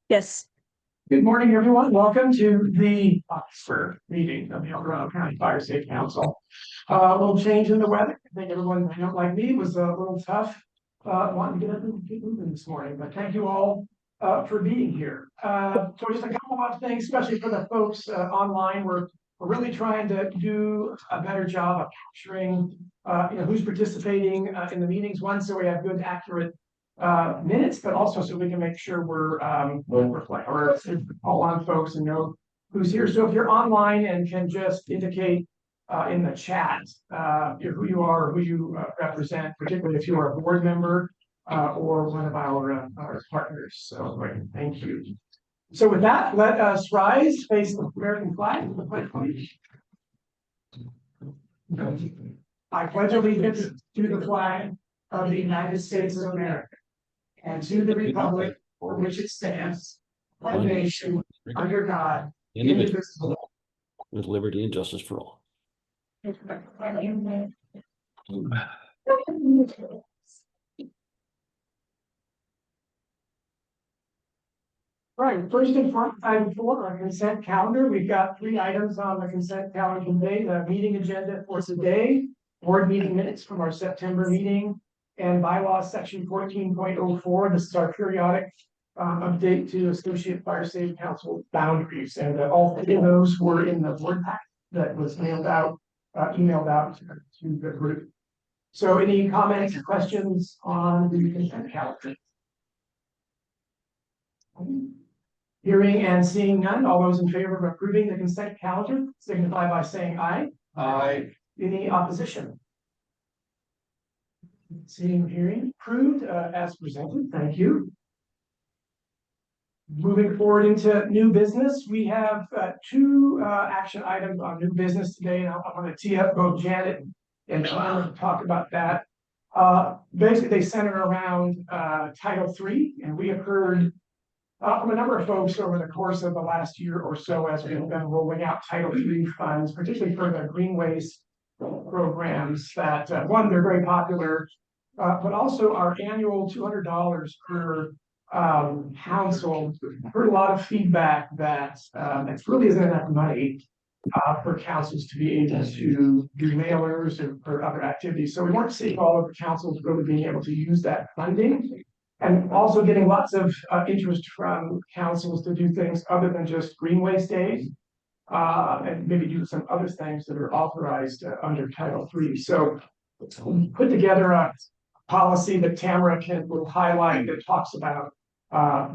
Yes. Good morning, everyone. Welcome to the Oxford meeting of the El Dorado County Fire Safe Council. A little change in the weather. I think everyone, like me, was a little tough wanting to get up and keep moving this morning. But thank you all for being here. So just a couple of things, especially for the folks online. We're really trying to do a better job of capturing who's participating in the meetings. One, so we have good, accurate minutes, but also so we can make sure we're all on folks and know who's here. So if you're online and can just indicate in the chat who you are, who you represent, particularly if you are a board member or one of our partners. So great, thank you. So with that, let us rise, face the American flag. I pledge allegiance to the flag of the United States of America and to the republic for which it stands, one nation, under God, indivisible, with liberty and justice for all. Right, first and front, item 4, our consent calendar. We've got 3 items on the consent calendar today: the meeting agenda for today, board meeting minutes from our September meeting, and bylaws section 14.04. This is our periodic update to Associate Fire Safe Council boundaries, and all 3 of those were in the board pack that was emailed out to the group. So any comments or questions on the consent calendar? Hearing and seeing none, all those in favor of approving the consent calendar signify by saying aye. Aye. Any opposition? Seeing, hearing, approved as presented. Thank you. Moving forward into new business, we have 2 action items on new business today. And I'm going to tee up both Janet and John to talk about that. Basically, they center around Title III, and we have heard from a number of folks over the course of the last year or so as we've been rolling out Title III funds, particularly for the green waste programs, that one, they're very popular, but also our annual $200 per council. I've heard a lot of feedback that it really isn't enough money for councils to be able to do mailers or other activities. So we weren't seeing all of the councils really being able to use that funding. And also getting lots of interest from councils to do things other than just green waste days, and maybe do some other things that are authorized under Title III. So we put together a policy that Tamara will highlight that talks about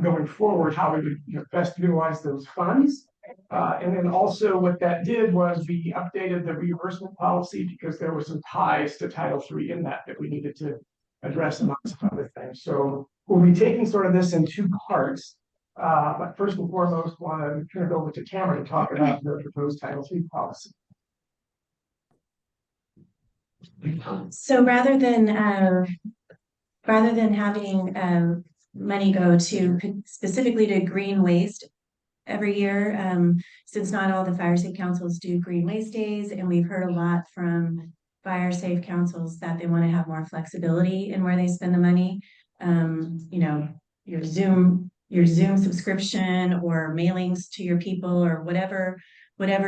going forward how we would best utilize those funds. And then also what that did was we updated the reimbursement policy because there were some ties to Title III in that we needed to address amongst other things. So we'll be taking sort of this in 2 parts. But first and foremost, want to turn it over to Tamara to talk about the proposed Title III policy. So rather than having money go to specifically to green waste every year, since not all the fire safe councils do green waste days, and we've heard a lot from fire safe councils that they want to have more flexibility in where they spend the money. Your Zoom subscription or mailings to your people or whatever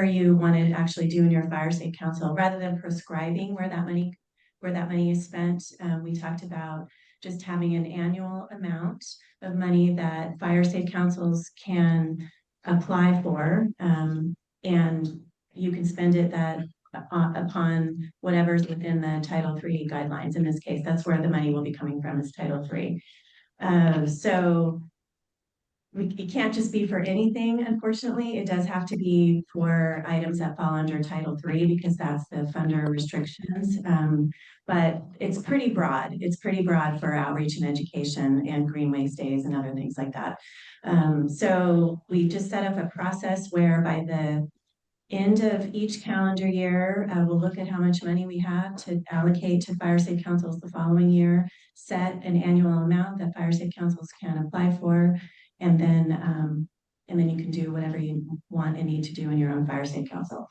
you want to actually do in your fire safe council, rather than prescribing where that money is spent. We talked about just having an annual amount of money that fire safe councils can apply for, and you can spend it upon whatever's within the Title III guidelines. In this case, that's where the money will be coming from, is Title III. So it can't just be for anything, unfortunately. It does have to be for items that fall under Title III because that's the funder restrictions. But it's pretty broad. It's pretty broad for outreach and education and green waste days and other things like that. So we just set up a process where by the end of each calendar year, we'll look at how much money we have to allocate to fire safe councils the following year, set an annual amount that fire safe councils can apply for, and then you can do whatever you want and need to do in your own fire safe council.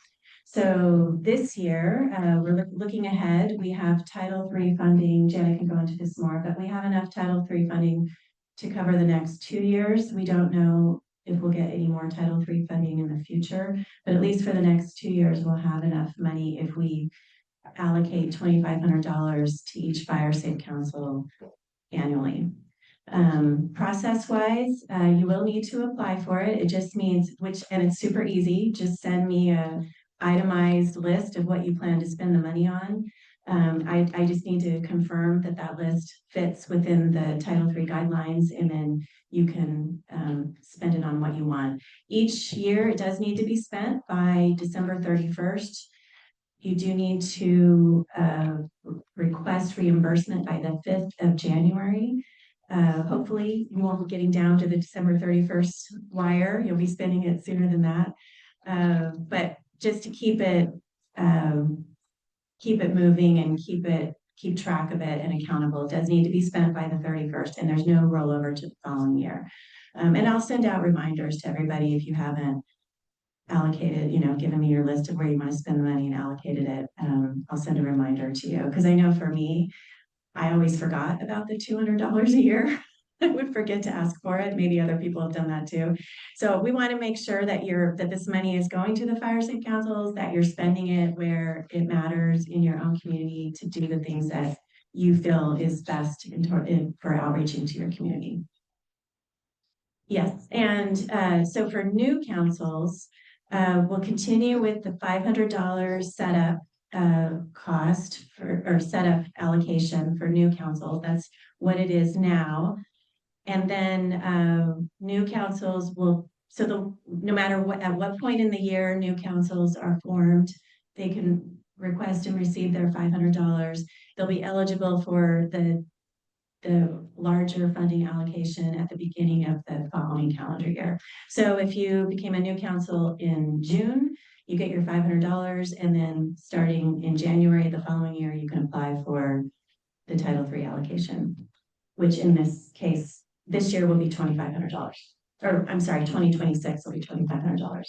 So this year, we're looking ahead. We have Title III funding. Janet can go into this more, but we have enough Title III funding to cover the next 2 years. We don't know if we'll get any more Title III funding in the future, but at least for the next 2 years, we'll have enough money if we allocate $2,500 to each fire safe council annually. Process wise, you will need to apply for it. It just means and it's super easy. Just send me a itemized list of what you plan to spend the money on. I just need to confirm that that list fits within the Title III guidelines, and then you can spend it on what you want. Each year, it does need to be spent by December 31st. You do need to request reimbursement by the 5th of January. Hopefully, you won't be getting down to the December 31st wire. You'll be spending it sooner than that. But just to keep it moving and keep track of it and accountable, it does need to be spent by the 31st, and there's no rollover to the following year. And I'll send out reminders to everybody if you haven't allocated, given me your list of where you want to spend the money and allocated it. I'll send a reminder to you, because I know for me, I always forgot about the $200 a year. I would forget to ask for it. Maybe other people have done that too. So we want to make sure that this money is going to the fire safe councils, that you're spending it where it matters in your own community to do the things that you feel is best for outreach into your community. Yes, and so for new councils, we'll continue with the $500 setup cost or setup allocation for new councils. That's what it is now. And then new councils will, no matter at what point in the year new councils are formed, they can request and receive their $500. They'll be eligible for the larger funding allocation at the beginning of the following calendar year. So if you became a new council in June, you get your $500, and then starting in January the following year, you can apply for the Title III allocation, which in this case, this year will be $2,500. Or I'm sorry, 2026 will be $2,500.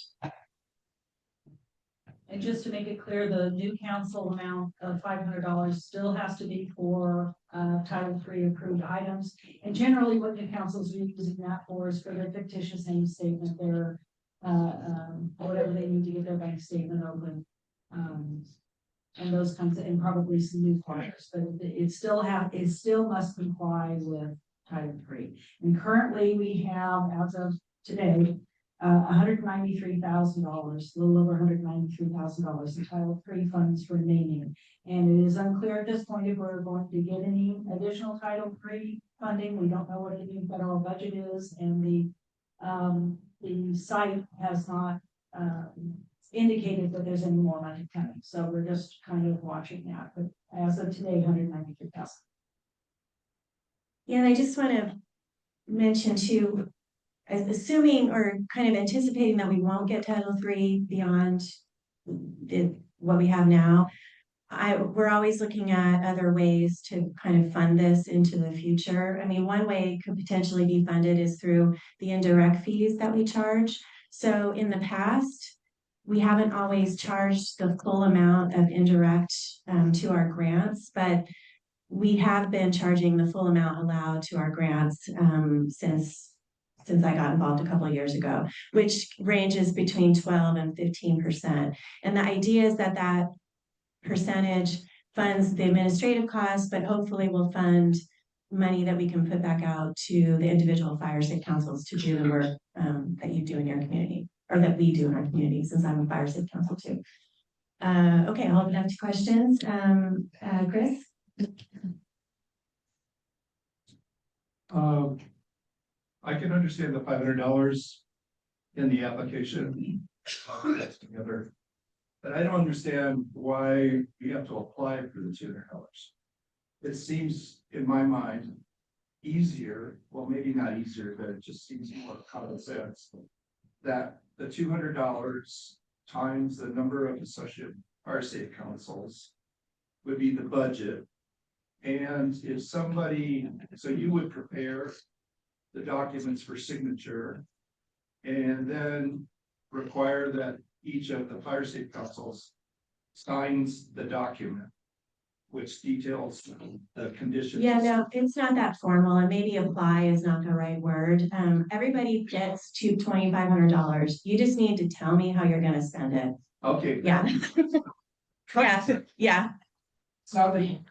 And just to make it clear, the new council amount of $500 still has to be for Title III approved items. And generally what new councils are using that for is for their fictitious name statement, their whatever they need to get their bank statement open. And those kinds of, and probably some new flyers, but it still must comply with Title III. And currently we have, as of today, $193,000, a little over $193,000 in Title III funds remaining. And it is unclear at this point if we're going to get any additional Title III funding. We don't know what the new federal budget is, and the site has not indicated that there's any more money coming. So we're just kind of watching that. But as of today, $193,000. Yeah, and I just want to mention too, assuming or kind of anticipating that we won't get Title III beyond what we have now, we're always looking at other ways to kind of fund this into the future. I mean, one way it could potentially be funded is through the indirect fees that we charge. So in the past, we haven't always charged the full amount of indirect to our grants, but we have been charging the full amount allowed to our grants since I got involved a couple of years ago, which ranges between 12 and 15%. And the idea is that that percentage funds the administrative costs, but hopefully will fund money that we can put back out to the individual fire safe councils to do the work that you do in your community, or that we do in our community, since I'm a fire safe council too. Okay, I'll open up to questions. Chris? I can understand the $500 in the application together, but I don't understand why you have to apply for the $200. It seems, in my mind, easier. Well, maybe not easier, but it just seems more common sense that the $200 times the number of associate fire safe councils would be the budget. And if somebody, so you would prepare the documents for signature and then require that each of the fire safe councils signs the document, which details the conditions. Yeah, no, it's not that formal, and maybe apply is not the right word. Everybody gets to $2,500. You just need to tell me how you're gonna spend it. Okay. Yeah. Yeah, yeah. Something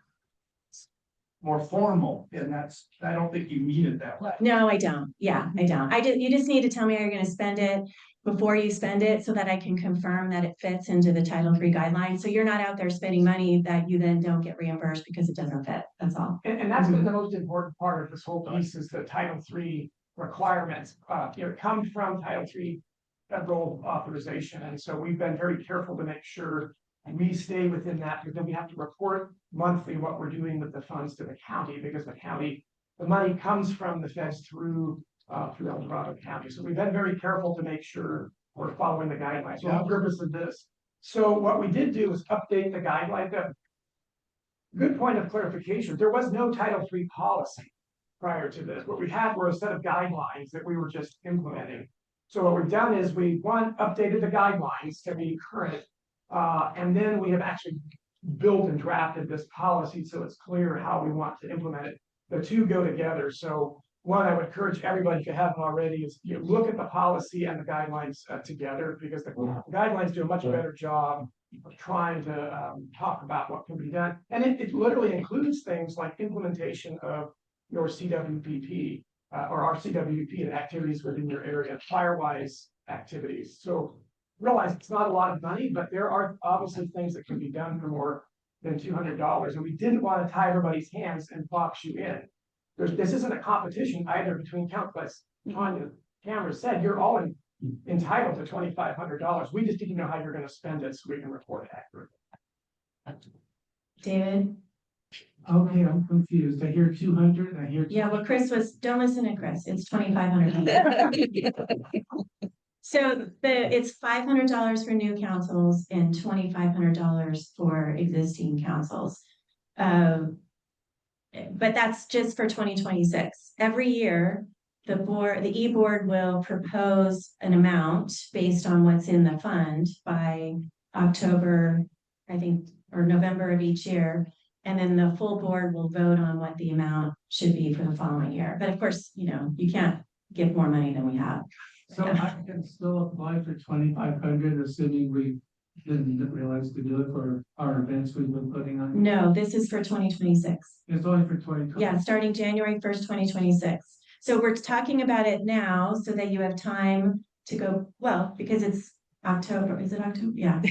more formal, and that's, I don't think you mean it that way. No, I don't. Yeah, I don't. You just need to tell me how you're gonna spend it before you spend it so that I can confirm that it fits into the Title III guidelines. So you're not out there spending money that you then don't get reimbursed because it doesn't fit. That's all. And that's been the most important part of this whole piece is the Title III requirements. It comes from Title III federal authorization. And so we've been very careful to make sure we stay within that, because then we have to report monthly what we're doing with the funds to the county, because the money comes from the feds through El Dorado County. So we've been very careful to make sure we're following the guidelines. So the purpose of this. So what we did do is update the guideline. Good point of clarification. There was no Title III policy prior to this. What we had were a set of guidelines that we were just implementing. So what we've done is updated the guidelines to be current. And then we have actually built and drafted this policy so it's clear how we want to implement it. The two go together. So one, I would encourage everybody, if you haven't already, is you look at the policy and the guidelines together, because the guidelines do a much better job of trying to talk about what can be done. And it literally includes things like implementation of your CWPP or our CWP and activities within your area, FireWise activities. So realize it's not a lot of money, but there are obviously things that can be done for more than $200. And we didn't want to tie everybody's hands and box you in. This isn't a competition either between countless. Tanya Cameron said, you're all entitled to $2,500. We just didn't know how you're going to spend it so we can report it accurately. David? Okay, I'm confused. I hear 200, I hear. Yeah, well, don't listen to Chris. It's $2,500. So it's $500 for new councils and $2,500 for existing councils. But that's just for 2026. Every year, the e-board will propose an amount based on what's in the fund by October, I think, or November of each year. And then the full board will vote on what the amount should be for the following year. But of course, you can't give more money than we have. So I can still apply for 2,500, assuming we didn't realize to do it for our events we've been putting on. No, this is for 2026. It's only for 2020. Yeah, starting January 1st, 2026. So we're talking about it now so that you have time to go, well, because it's October. Is it October? Yeah.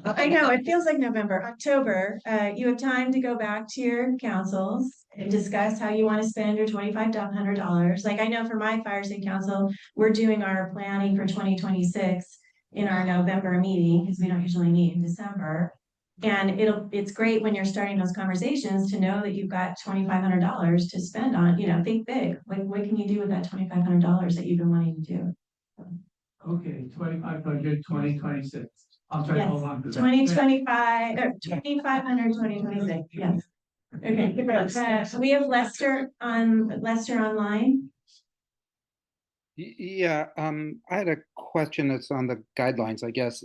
I know, it feels like November, October. You have time to go back to your councils and discuss how you want to spend your $2,500. Like I know for my fire safety council, we're doing our planning for 2026 in our November meeting, because we don't usually meet in December. And it's great when you're starting those conversations to know that you've got $2,500 to spend on, think big. What can you do with that $2,500 that you've been wanting to do? Okay, 2,500, 2026. I'll try to Yes, hold on to that. 2025, or 2,500, 2026, yes. Okay, so we have Lester online. Yeah, I had a question that's on the guidelines, I guess.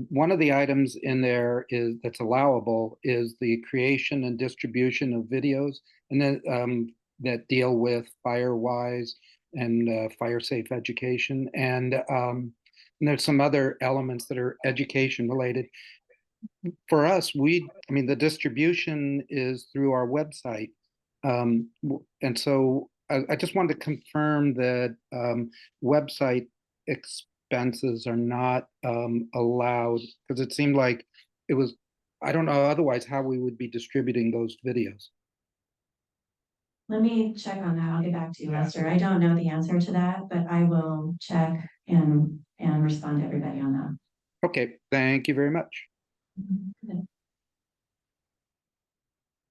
One of the items in there that's allowable is the creation and distribution of videos, and then that deal with FireWise and fire safe education, and there's some other elements that are education related. For us, the distribution is through our website, and so I just wanted to confirm that website expenses are not allowed, because it seemed like it was, I don't know otherwise how we would be distributing those videos. Let me check on that. I'll get back to you, Lester. I don't know the answer to that, but I will check and respond to everybody on that. Okay, thank you very much. Okay.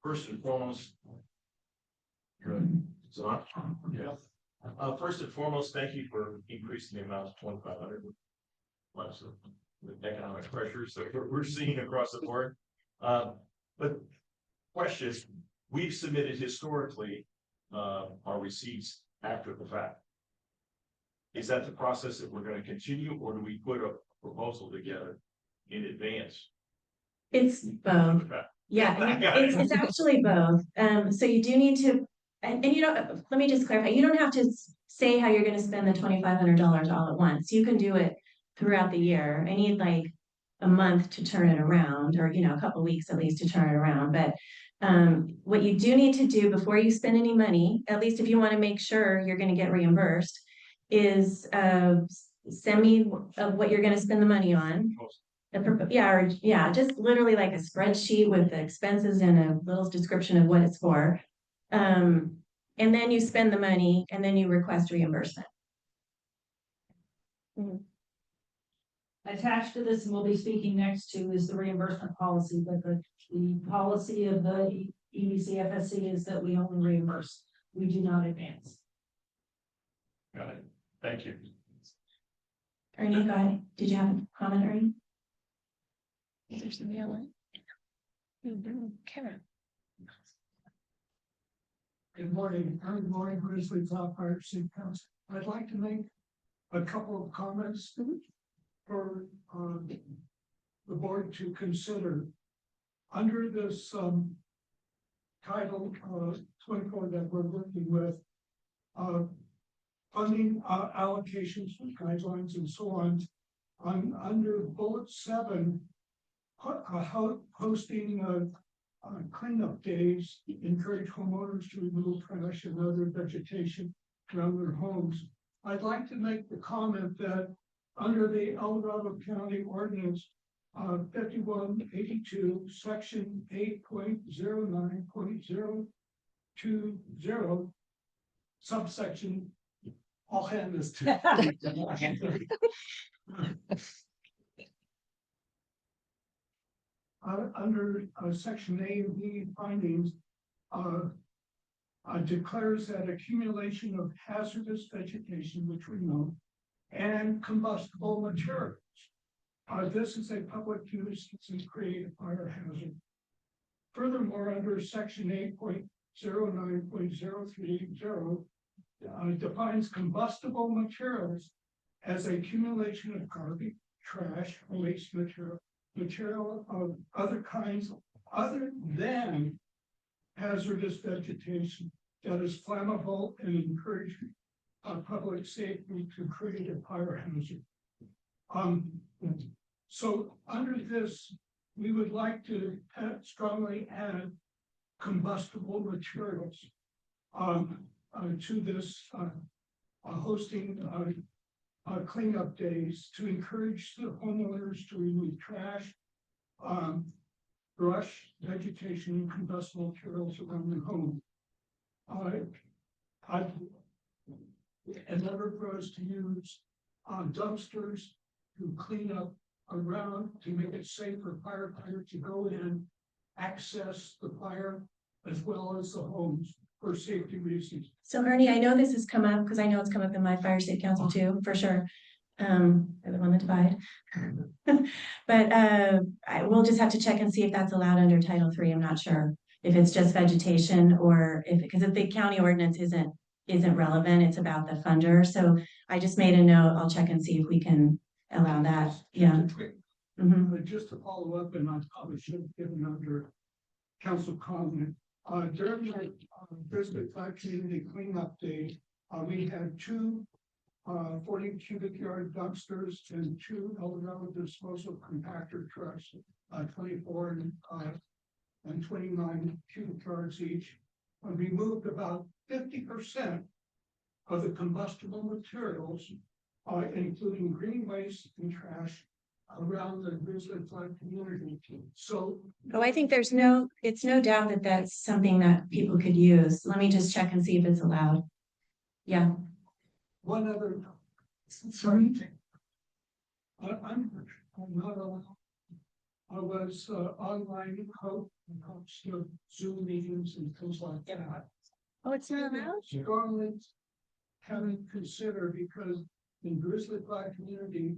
First and foremost. Good. It's on? Yeah. First and foremost, thank you for increasing the amount to 2,500. Much of the economic pressures that we're seeing across the board. But question, we've submitted historically our receipts after the fact. is that the process that we're gonna continue, or do we put a proposal together in advance? It's both. Yeah, it's actually both. So you do need to, and you know, let me just clarify, you don't have to say how you're gonna spend the $2,500 all at once. You can do it throughout the year. I need like a month to turn it around, or, you know, a couple weeks at least to turn it around. But what you do need to do before you spend any money, at least if you want to make sure you're gonna get reimbursed, is send me what you're gonna spend the money on. Yeah, just literally like a spreadsheet with the expenses and a little description of what it's for. And then you spend the money and then you request reimbursement. Attached to this, and we'll be speaking next to, is the reimbursement policy, but the policy of the EDC FSC is that we only reimburse. We do not advance. Got it. Thank you. Ernie, go ahead. Did you have a comment, Ernie? There's the other. Karen. Good morning, Grizzly Top Fire City Council. I'd like to make a couple of comments for the board to consider. Under this title 24 that we're working with, funding allocations, guidelines, and so on. Under bullet 7, hosting cleanup days, encourage homeowners to remove trash and other vegetation around their homes. I'd like to make the comment that under the El Dorado County Ordinance 5182, section 8.09.020, subsection, I'll hand this to under section A and B findings, declares that accumulation of hazardous vegetation, which we know, and combustible materials. This is a public use and create a fire hazard. Furthermore, under section 8.09.0380, defines combustible materials as a accumulation of garbage, trash, waste material of other kinds other than hazardous vegetation that is flammable and encourage public safety to create a fire hazard. So under this, we would like to strongly add combustible materials to this hosting cleanup days to encourage the homeowners to remove trash, brush, vegetation, and combustible materials around their home. Another for us to use dumpsters to clean up around to make it safe for firefighters to go in, access the fire as well as the homes for safety reasons. So Ernie, I know this has come up because I know it's come up in my fire state council too, for sure. They're the one that divide. But I will just have to check and see if that's allowed under Title III. I'm not sure if it's just vegetation or because if the county ordinance isn't relevant, it's about the funder. So I just made a note. I'll check and see if we can allow that. Yeah. But just to follow up, and I probably should have given under council comment, during the Brisbane Flag Community Cleanup Day, we had two 40 cubic yard dumpsters and two El Dorado disposal compactor trucks, 24 and 29 cubic yards each. Removed about 50% of the combustible materials, including green waste and trash around the Grizzly Flag community. So, Oh, I think it's no doubt that that's something that people could use. Let me just check and see if it's allowed. Yeah. one other, sorry, I'm not allowed. I was online host of Zoom meetings and things like that. Oh, it's not allowed? Strongly haven't considered because in Grizzly Flag community,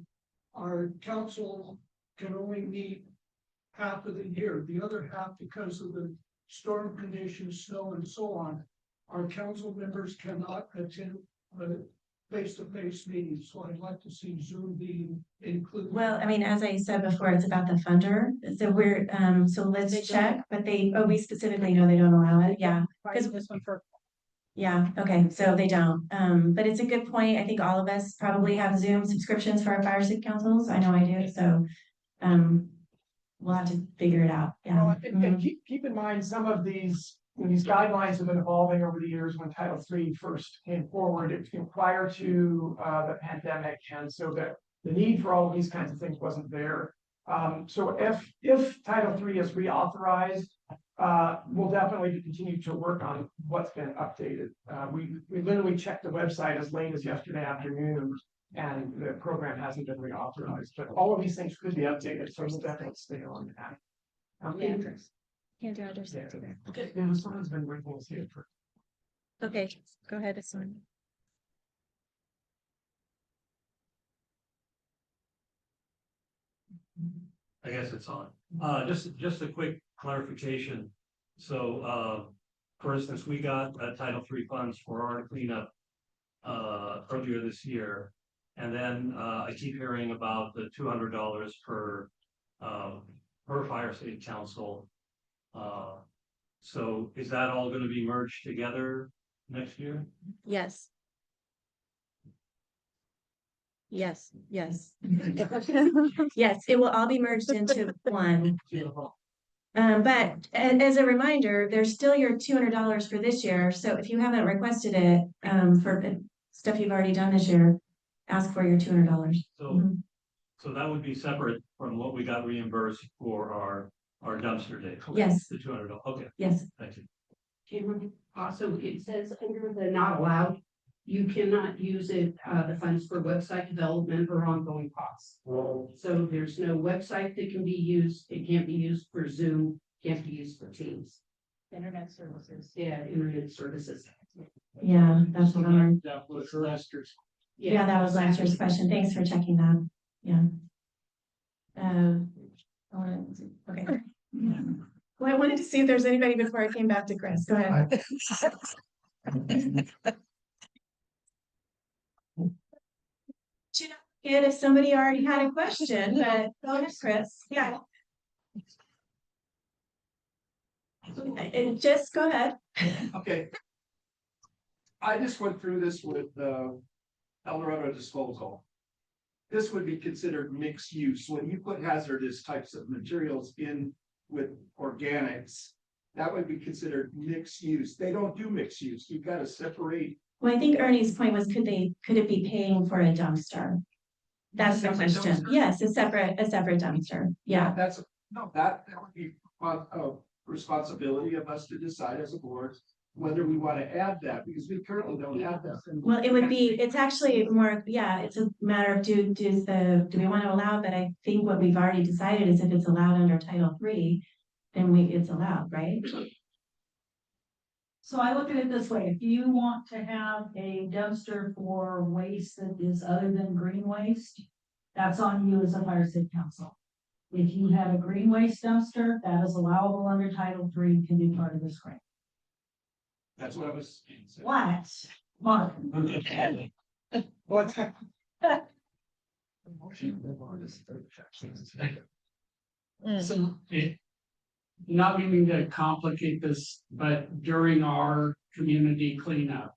our council can only meet half of the year. The other half, because of the storm conditions, snow and so on, our council members cannot attend face-to-face meetings, so I'd like to see Zoom being included. Well, I mean, as I said before, it's about the funder, so we're, so let's check, but we specifically know they don't allow it, yeah. Right, this one for. Yeah, okay, so they don't, but it's a good point, I think all of us probably have Zoom subscriptions for our fire city councils, I know I do, so, we'll have to figure it out, yeah. Well, and Mhm. keep in mind, some of these guidelines have been evolving over the years. When Title III first came forward, it came prior to the pandemic, and so the need for all of these kinds of things wasn't there. So if Title III is reauthorized, we'll definitely continue to work on what's been updated. We literally checked the website as late as yesterday afternoon, and the program hasn't been reauthorized, but all of these things could be updated, so we'll definitely stay on that. Can't do others Yeah. either. Okay, yeah, someone's been waiting to see it for. Okay, go ahead, Aswan. I guess it's on. Just a quick clarification. So, for instance, we got Title III funds for our cleanup earlier this year. And then I keep hearing about the $200 per fire safety council. So is that all gonna be merged together next year? Yes. Yes, yes. Yes, it will all be merged into one. But as a reminder, there's still your $200 for this year, so if you haven't requested it, for stuff you've already done this year, ask for your $200. So, so that would be separate from what we got reimbursed for our dumpster day. Yes. The $200, okay, Yes, thank you. Cameron, also, it says under the not allowed, you cannot use it, the funds for website development or ongoing costs. So there's no website that can be used, it can't be used for Zoom, can't be used for Teams. Internet services. Yeah, internet services. yeah, that's a bummer. That was Lester's. Yeah, that was last year's question. Thanks for checking that. Yeah. Okay. Well, I wanted to see if there's anybody before I came back to Chris. Go ahead. And if somebody already had a question, but go ahead, Chris. Yeah. And just go ahead. Okay. I just went through this with El Dorado disposal. This would be considered mixed use. When you put hazardous types of materials in with organics, that would be considered mixed use. They don't do mixed use. You've got to separate. Well, I think Ernie's point was, could it be paying for a dumpster? That's the Separate question. dumpster? Yes, a separate dumpster. Yeah. That would be a responsibility of us to decide as a board whether we want to add that, because we currently don't have that. Well, it's actually more, yeah, it's a matter of do we want to allow it? But I think what we've already decided is if it's allowed under Title III, then it's allowed, right? So I look at it this way, if you want to have a dumpster for waste that is other than green waste, that's on you as a fire city council. If you have a green waste dumpster, that is allowable under Title III, can be part of this grant. That's what I was. What? Mark? What's So, not meaning to complicate this, but during our community cleanup,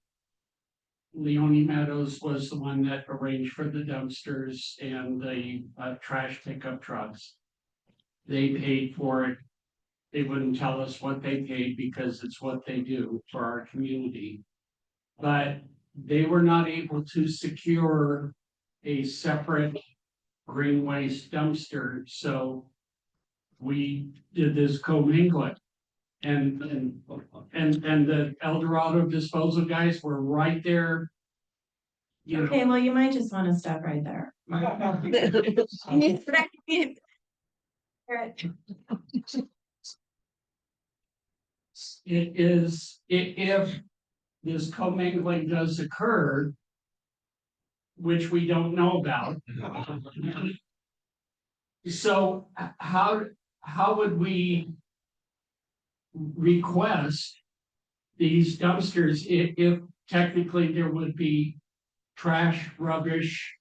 Leone Meadows was the one that arranged for the dumpsters and the trash pickup trucks. They paid for it. They wouldn't tell us what they paid because it's what they do for our community. But they were not able to secure a separate green waste dumpster, so we did this commingling. And the El Dorado disposal guys were right there. You know, Okay, well, you might just want to stop right there. it is, if this commingling does occur, which we don't know about. So how would we request these dumpsters if technically there would be trash, rubbish,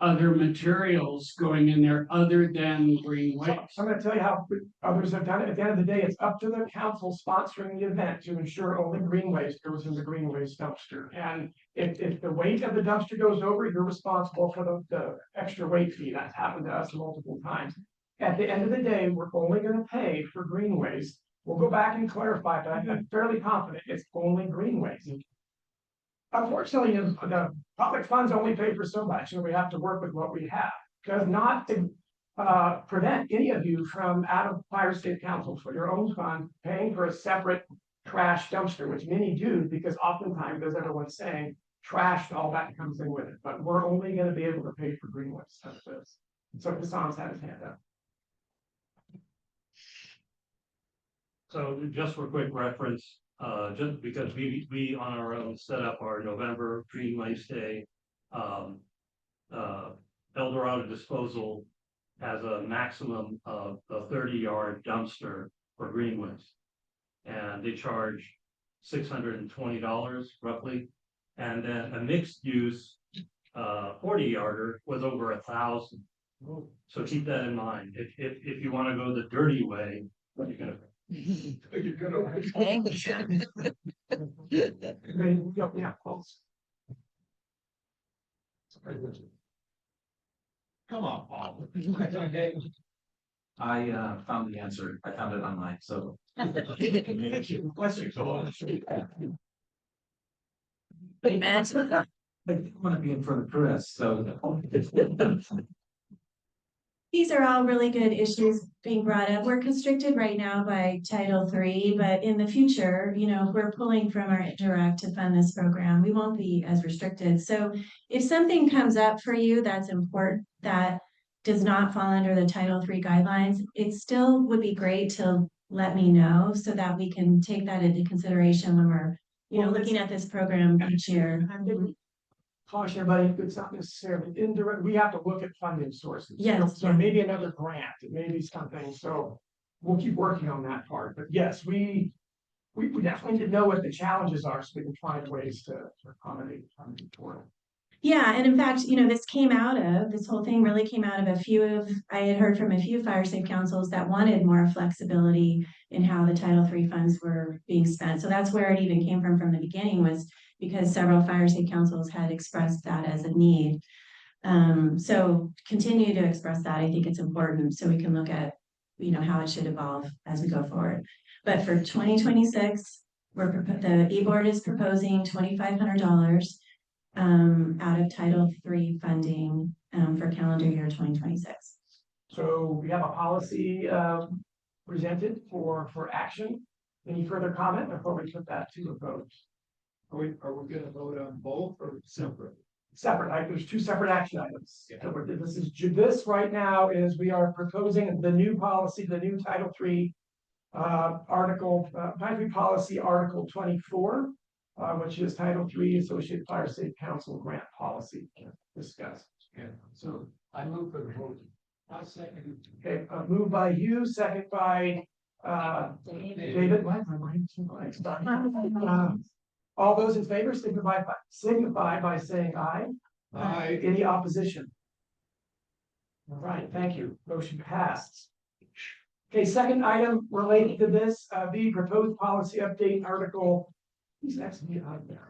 other materials going in there other than green So waste? I'm gonna tell you how others have done it. At the end of the day, it's up to the council sponsoring the event to ensure only green waste goes in the green waste dumpster. And if the weight of the dumpster goes over, you're responsible for the extra weight fee. That's happened to us multiple times. At the end of the day, we're only gonna pay for green waste. We'll go back and clarify, but I'm fairly confident it's only green waste. Unfortunately, the public funds only pay for so much, and we have to work with what we have. Does not prevent any of you from, out of fire state council for your own fund, paying for a separate trash dumpster, which many do, because oftentimes, as everyone's saying, trash, all that comes in with it, but we're only gonna be able to pay for green waste. That's this. So Hassan's had his hand up. So just for quick reference, just because we on our own set up our November Green Waste Day. El Dorado Disposal has a maximum of a 30-yard dumpster for green waste. And they charge $620 roughly. And then a mixed use 40-yarder was over 1,000. So keep that in mind. If you want to go the dirty way, you're gonna Yeah, close. come on, Paul. I found the answer. I found it online, so. I didn't want to be in front of Chris, so. These are all really good issues being brought up. We're constricted right now by Title III, but in the future, you know, we're pulling from our indirect to fund this program. We won't be as restricted. So if something comes up for you that's important, that does not fall under the Title III guidelines, it still would be great to let me know so that we can take that into consideration when we're, you know, looking at this program each year. Caution everybody, it's not necessarily indirect, we have to look at funding sources. Yes, So yeah. maybe another grant, it may be something, so we'll keep working on that part, but yes, we definitely need to know what the challenges are, so we can find ways to accommodate funding for it. Yeah, and in fact, you know, this whole thing really came out of I had heard from a few fire safe councils that wanted more flexibility in how the Title III funds were being spent. So that's where it even came from the beginning, was because several fire safe councils had expressed that as a need. So continue to express that. I think it's important so we can look at, you know, how it should evolve as we go forward. But for 2026, the e-board is proposing $2,500 out of Title III funding for calendar year 2026. So we have a policy presented for action. Any further comment before we put that to a vote? Are we gonna vote on both or separate? Separate, there's two separate action items. So this right now is we are proposing the new policy, the new Title III Title III policy, Article 24, which is Title III Associated Fire Safe Council Grant Policy discussed. Yeah, so I move for the vote. I'll second. Okay, moved by you, second by David. Why is my mind so blank? All those in favor signify by saying aye. Aye. Any opposition? All right, thank you. Motion passed. Okay, second item related to this, the proposed policy update article. Who's next to me out there?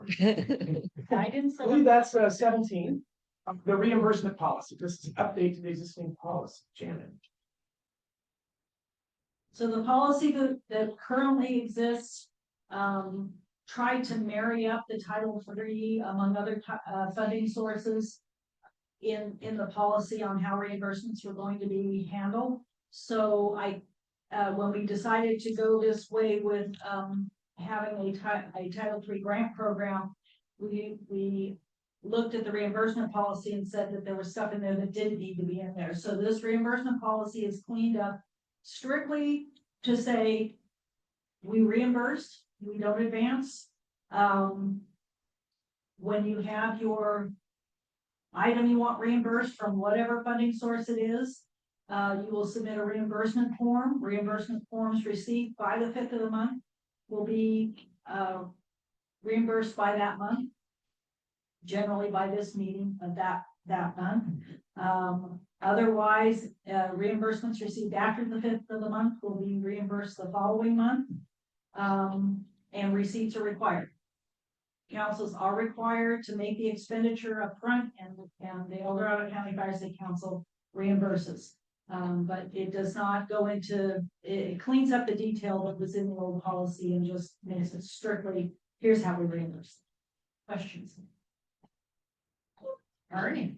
Guidance. I believe that's 17, the reimbursement policy. This is an update to the existing policy. Janet. So the policy that currently exists, tried to marry up the Title III among other funding sources in the policy on how reimbursements were going to be handled. So when we decided to go this way with having a Title III grant program, we looked at the reimbursement policy and said that there was stuff in there that didn't need to be in there. So this reimbursement policy is cleaned up strictly to say we reimburse, we don't advance. When you have your item you want reimbursed from whatever funding source it is, you will submit a reimbursement form. Reimbursement forms received by the 5th of the month will be reimbursed by that month. generally by this meeting of that month. Otherwise, reimbursements received after the 5th of the month will be reimbursed the following month. And receipts are required. Councils are required to make the expenditure upfront, and the El Dorado County Fire Safety Council reimburses. But it does not go into, it cleans up the detail that was in the old policy and just makes it strictly, here's how we reimburse. Questions? Ernie?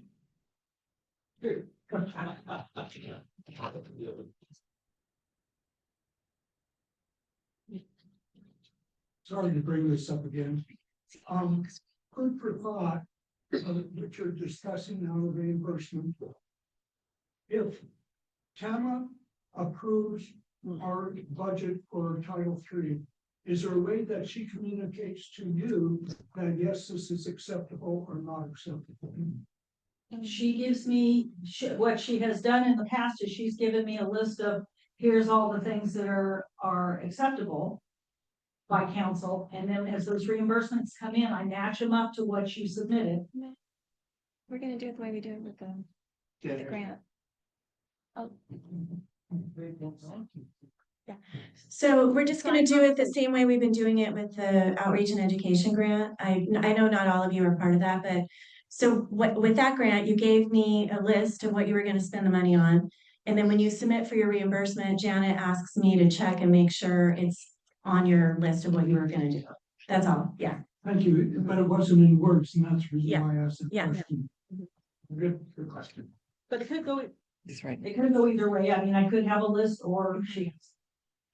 Sorry to bring this up again. Food for thought, which you're discussing now, the reimbursement. If TAMA approves our budget for Title III, is there a way that she communicates to you that yes, this is acceptable or not acceptable? She gives me, what she has done in the past is she's given me a list of, here's all the things that are acceptable by council, and then as those reimbursements come in, I match them up to what you submitted. We're gonna do it the way we do it with the grant. Oh, So we're just gonna do it the same way we've been doing it with the outreach and education grant. I know not all of you are part of that, but so with that grant, you gave me a list of what you were gonna spend the money on. And then when you submit for your reimbursement, Janet asks me to check and make sure it's on your list of what you were gonna do. That's all, yeah. Thank you, but it wasn't in words, and that's the reason Yeah. why I asked the Yeah. question. Good question. But it could go, That's right. it could go either way. I mean, I could have a list, or she,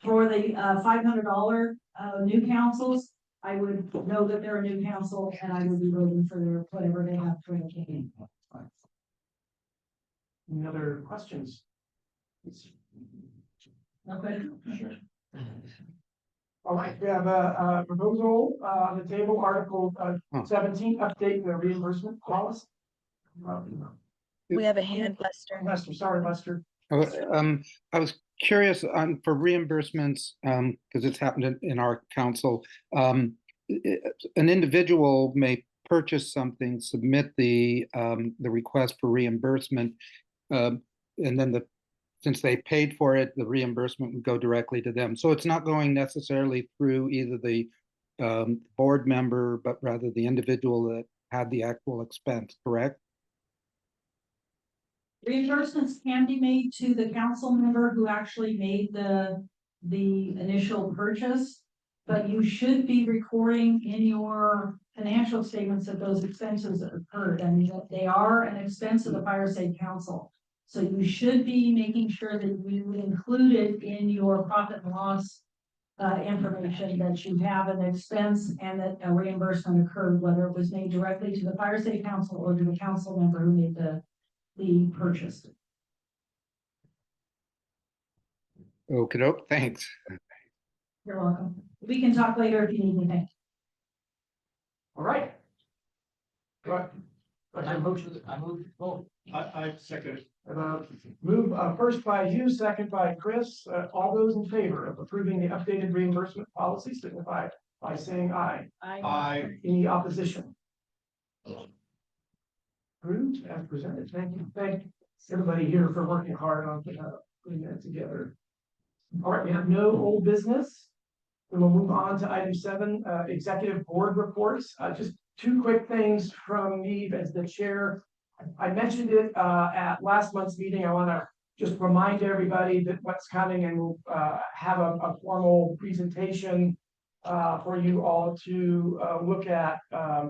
for the $500 new councils, I would know that they're a new council, and I would be voting for their, whatever they have for the Any other questions? Okay. All right, we have a proposal on the table, Article 17, update the reimbursement policy. we have a hand, Lester. Lester, sorry, Lester. I was curious on for reimbursements, because it's happened in our council. An individual may purchase something, submit the request for reimbursement, and then since they paid for it, the reimbursement would go directly to them. So it's not going necessarily through either the board member, but rather the individual that had the actual expense, correct? Reimbursements can be made to the council member who actually made the initial purchase, but you should be recording in your financial statements that those expenses occurred, and that they are an expense of the Fire Safe Council. So you should be making sure that you include it in your profit and loss information, that you have an expense and that a reimbursement occurred, whether it was made directly to the Fire Safe Council or to the council member who made the purchase. Okay, thanks. You're welcome. We can talk later if you need anything. All right. Go ahead. I moved, vote. I second it. Move first by you, second by Chris. All those in favor of approving the updated reimbursement policy signify by saying aye. I, Any opposition? Approved as presented. Thank you. Thank everybody here for working hard on putting that together. All right, we have no old business. Then we'll move on to item 7, executive board reports. Just 2 quick things from me as the chair. I mentioned it at last month's meeting. I want to just remind everybody that what's coming, and we'll have a formal presentation for you all to look at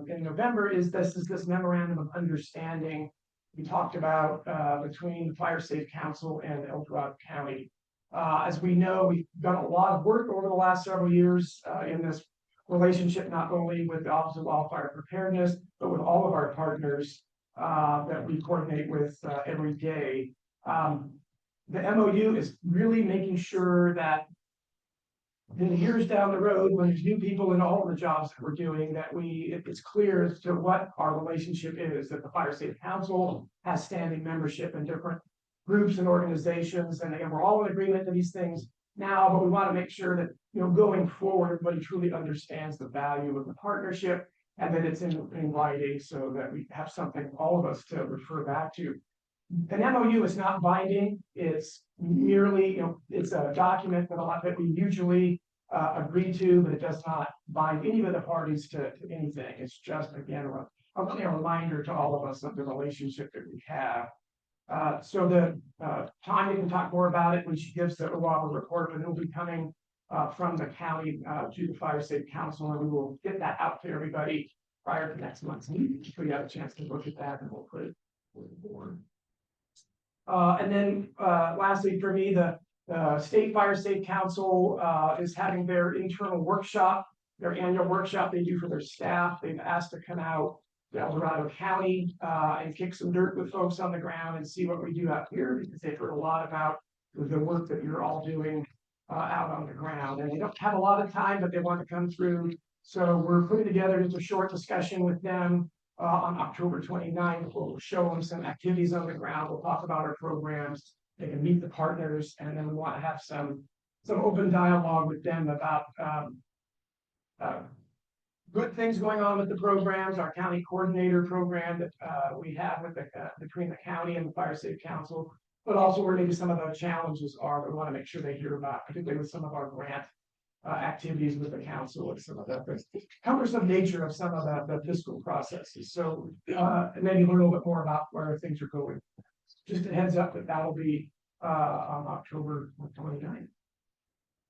in November. Is this memorandum of understanding we talked about between the Fire Safe Council and El Dorado County. As we know, we've done a lot of work over the last several years in this relationship, not only with the Office of Wildfire Preparedness, but with all of our partners that we coordinate with every day. The MOU is really making sure that in years down the road, when there's new people in all of the jobs that we're doing, that it's clear as to what our relationship is, that the Fire Safe Council has standing membership in different groups and organizations, and again, we're all in agreement to these things now, but we want to make sure that, going forward, everybody truly understands the value of the partnership And then it's in writing so that we have something, all of us to refer back to. An MOU is not binding, it's merely, it's a document that we usually agree to, but it does not bind any of the parties to anything. It's just, again, a reminder to all of us of the relationship that we have. So the Tanya can talk more about it when she gives the OWABA report, but it'll be coming from the county to the Fire Safe Council, and we will get that out to everybody prior to next month's meeting. So you have a chance to look at that, and we'll put it with the board. And then lastly, for me, the State Fire Safe Council is having their internal workshop, their annual workshop they do for their staff. They've asked to come out to El Dorado County and kick some dirt with folks on the ground and see what we do out here, because they've heard a lot about the work that you're all doing out on the ground. And they don't have a lot of time, but they want to come through. So we're putting together just a short discussion with them on October 29th. We'll show them some activities on the ground. We'll talk about our programs. They can meet the partners, and then we want to have some open dialogue with them about good things going on with the programs, our county coordinator program that we have with between the county and the Fire Safe Council, but also where maybe some of the challenges are that we want to make sure they hear about, particularly with some of our grant activities with the council and some of the cumbersome nature of some of the fiscal processes. So and maybe learn a little bit more about where things are going. Just a heads up that that'll be on October 29th.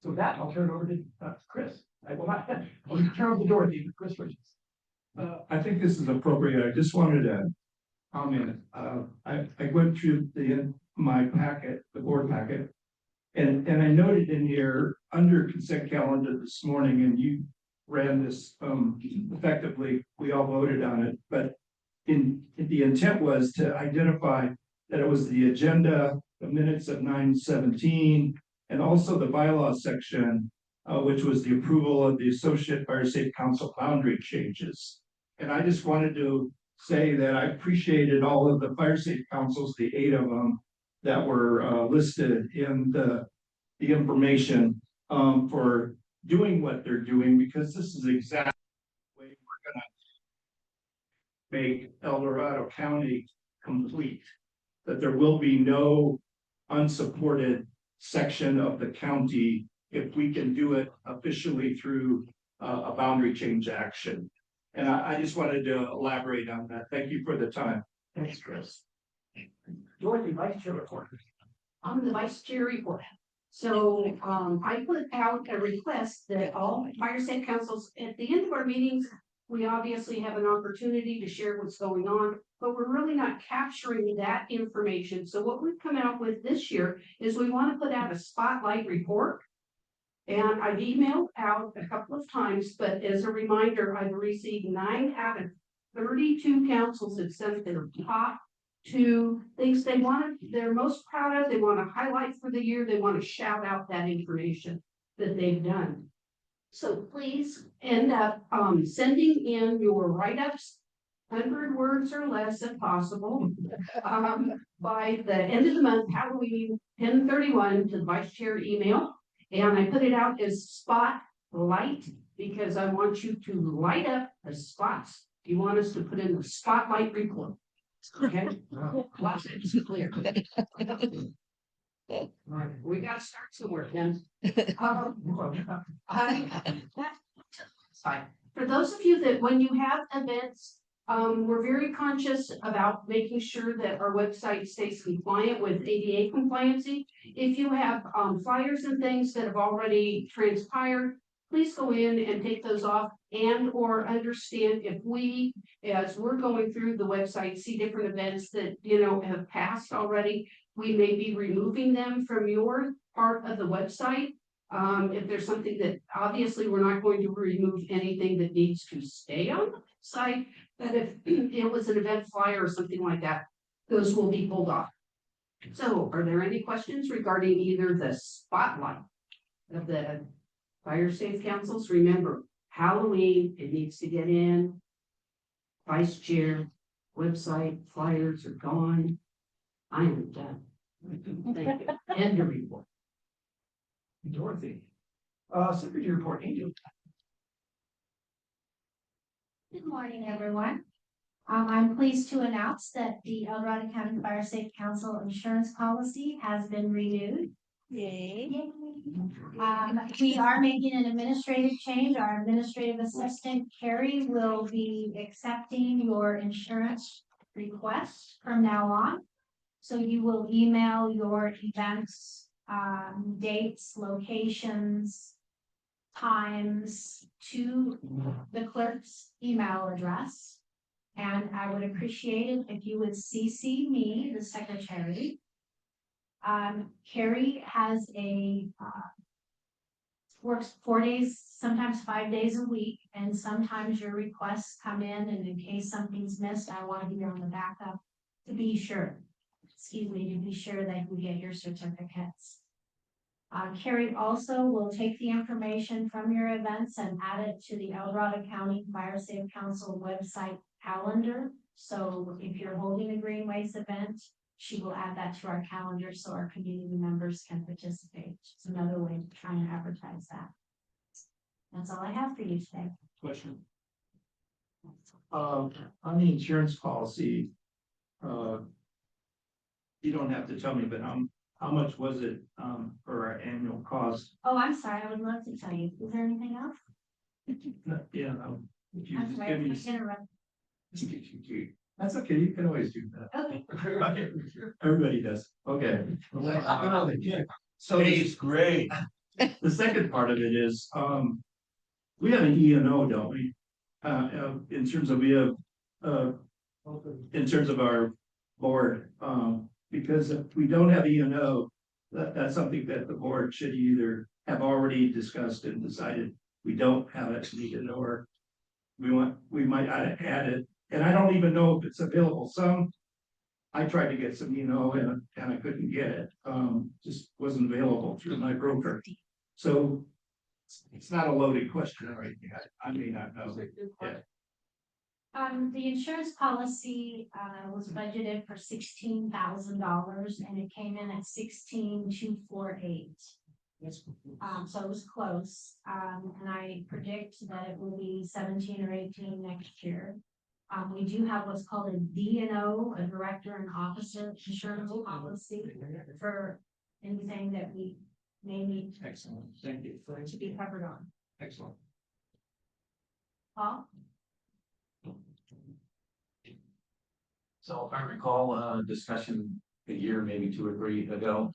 So with that, I'll turn it over to Chris. I'll turn over to Dorothy, but Chris Richards. I think this is appropriate. I just wanted to comment. I went through my packet, the board packet, and I noted in here under consent calendar this morning, and you ran this effectively. We all voted on it, but the intent was to identify that it was the agenda, the minutes of 9/17, and also the bylaws section, which was the approval of the Associate Fire Safe Council boundary changes. And I just wanted to say that I appreciated all of the fire safe councils, the 8 of them that were listed in the information for doing what they're doing, because this is exactly the way we're gonna make El Dorado County complete. That there will be no unsupported section of the county if we can do it officially through a boundary change action. And I just wanted to elaborate on that. Thank you for the time. Thanks, Chris. Dorothy, Vice Chair report. I'm the vice chair report. So I put out a request that all fire safe councils, at the end of our meetings, we obviously have an opportunity to share what's going on, but we're really not capturing that information. So what we've come out with this year is we want to put out a spotlight report. And I've emailed out a couple of times, but as a reminder, I've received 9 out of 32 councils that sent their top 2 things they're most proud of, they want to highlight for the year, they want to shout out that information that they've done. So please end up sending in your write-ups, 100 words or less if possible, by the end of the month, Halloween 10/31 to the vice chair email. And I put it out as spotlight because I want you to light up the spots. You want us to put in the spotlight report. Okay? It's clear. All right, we gotta start somewhere, Ken. For those of you that when you have events, we're very conscious about making sure that our website stays compliant with ADA compliancy. If you have flyers and things that have already transpired, please go in and take those off and or understand if we, as we're going through the website, see different events that, have passed already, we may be removing them from your part of the website. If there's something that obviously we're not going to remove anything that needs to stay on the site, but if it was an event flyer or something like that, those will be pulled off. So are there any questions regarding either the spotlight of the fire safe councils? Remember, Halloween, it needs to get in. Vice chair, website, flyers are gone. I am done. Thank you. End of report. Dorothy. Secretary report, Angel. Good morning, everyone. I'm pleased to announce that the El Dorado County Fire Safe Council insurance policy has been renewed. Yay. We are making an administrative change. Our administrative assistant, Carrie, will be accepting your insurance requests from now on. So you will email your events, dates, locations, times to the clerk's email address. And I would appreciate it if you would CC me, the secretary. Carrie has works 4 days, sometimes 5 days a week, and sometimes your requests come in case something's missed, I want to be on the backup to be sure. To be sure that you get your certificates. Carrie also will take the information from your events and add it to the El Dorado County Fire Safe Council website calendar. So if you're holding a green waste event, she will add that to our calendar so our community members can participate. It's another way to try and advertise that. That's all I have for you today. Question. On the insurance policy, you don't have to tell me, but how much was it, for our annual cost? Oh, I'm sorry. I would love to tell you. Is there anything else? Yeah, if you I'm just sorry, give I me. interrupted. That's okay, you can always do that. Okay. Everybody does, okay. So it's great. The second part of it is, we have an E and O, don't we? In terms of, we have, in terms of our board, because if we don't have E and O, that's something that the board should either have already discussed and decided we don't have it needed, or we might add it. And I don't even know if it's available. I tried to get some, and I couldn't get it. Just wasn't available through my broker. So it's not a loaded question or anything. I may not know. Yeah. The insurance policy was budgeted for $16,000 and it came in at 16,248. So it was close. And I predict that it will be 17 or 18 next year. We do have what's called a D&O, a director and officer insurance policy for anything that we may need Excellent. Thank you. to be covered on. Excellent. Paul? So if I recall a discussion a year, maybe 2 or 3 ago,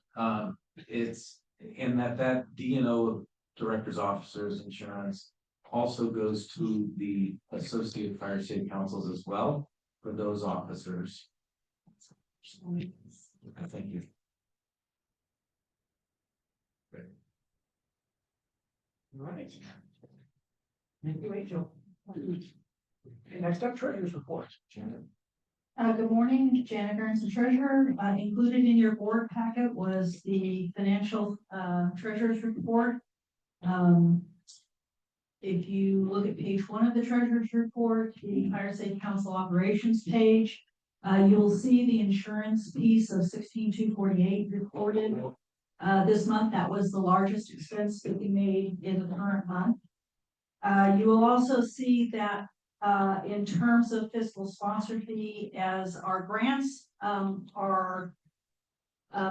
it's in that D&O directors, officers, insurance also goes to the associated fire state councils as well for those officers. Thank you. All right. Thank you, Rachel. Okay, next up, treasurer's report. Janet. Good morning, Janet Burns, the treasurer. Included in your board packet was the financial treasurer's report. If you look at page 1 of the treasurer's report, the Fire Safe Council operations page, you'll see the insurance piece of 16,248 reported. This month, that was the largest expense that we made in the current month. You will also see that in terms of fiscal sponsor fee, as our grants are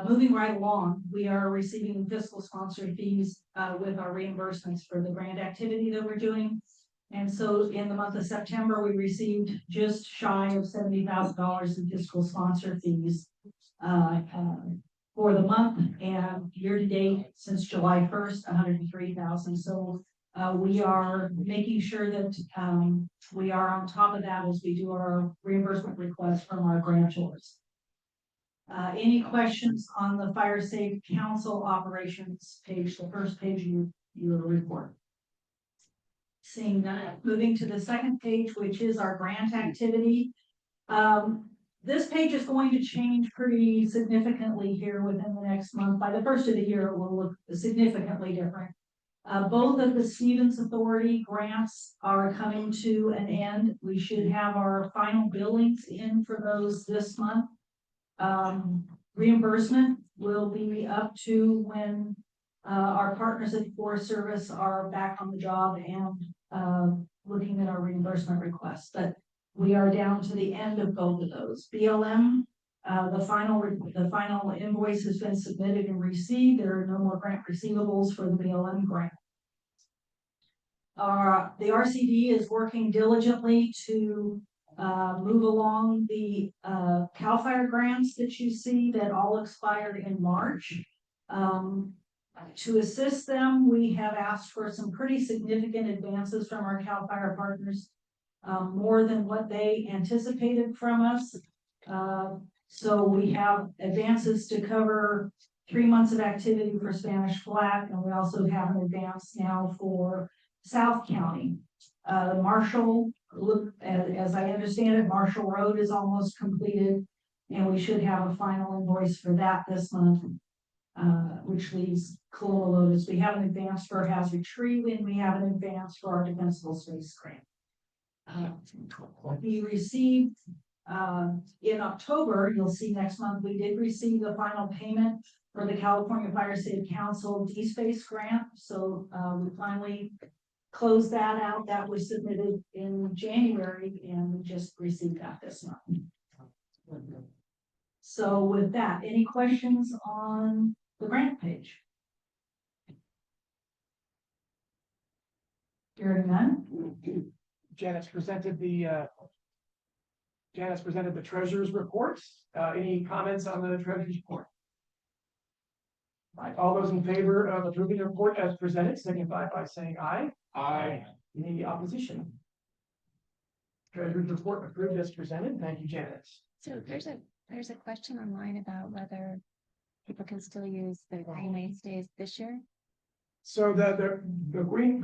moving right along, we are receiving fiscal sponsor fees with our reimbursements for the grant activity that we're doing. And so in the month of September, we received just shy of $70,000 in fiscal sponsor fees for the month, and year to date since July 1st, 103,000. So we are making sure that we are on top of that as we do our reimbursement requests from our grantors. Any questions on the Fire Safe Council operations page, the first page of your report? Seeing none, moving to the second page, which is our grant activity. This page is going to change pretty significantly here within the next month. By the first of the year, it will look significantly different. Both of the Stevens Authority grants are coming to an end. We should have our final billings in for those this month. Reimbursement will be up to when our partners at Forest Service are back on the job and looking at our reimbursement requests, but we are down to the end of both of those. BLM, the final invoice has been submitted and received. There are no more grant receivables for the BLM grant. The RCD is working diligently to move along the CAL FIRE grants that you see that all expired in March. To assist them, we have asked for some pretty significant advances from our CAL FIRE partners, more than what they anticipated from us. So we have advances to cover 3 months of activity for Spanish Flat, and we also have an advance now for South County. Marshall, as I understand it, Marshall Road is almost completed, and we should have a final invoice for that this month, which leaves Colola Lotus. We have an advance for Hazard Tree, and we have an advance for our Defensible Space Grant. We received in October, you'll see next month, we did receive the final payment for the California Fire Safe Council D-Space grant. So we finally closed that out. That was submitted in January, and we just received that this month. So with that, any questions on the grant page? Hearing none. Janet's presented the treasurer's report. Any comments on the treasurer's report? Right, all those in favor of approving the report as presented, signify by saying aye. Aye. Any opposition? Treasurer's report approved as presented. Thank you, Janet. So there's a question online about whether people can still use the green waste days this year. So the green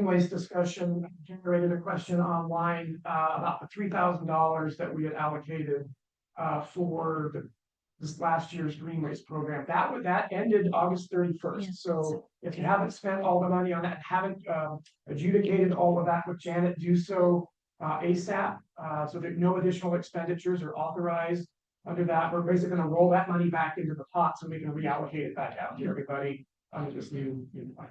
waste discussion generated a question online about the $3,000 that we had allocated for this last year's green waste program. That ended August 31st. Yeah. So if you haven't spent all the money on that, haven't adjudicated all of that with Janet, do so ASAP, so that no additional expenditures are authorized under that. We're basically going to roll that money back into the pot so we can reallocate it back out to everybody under this new plan.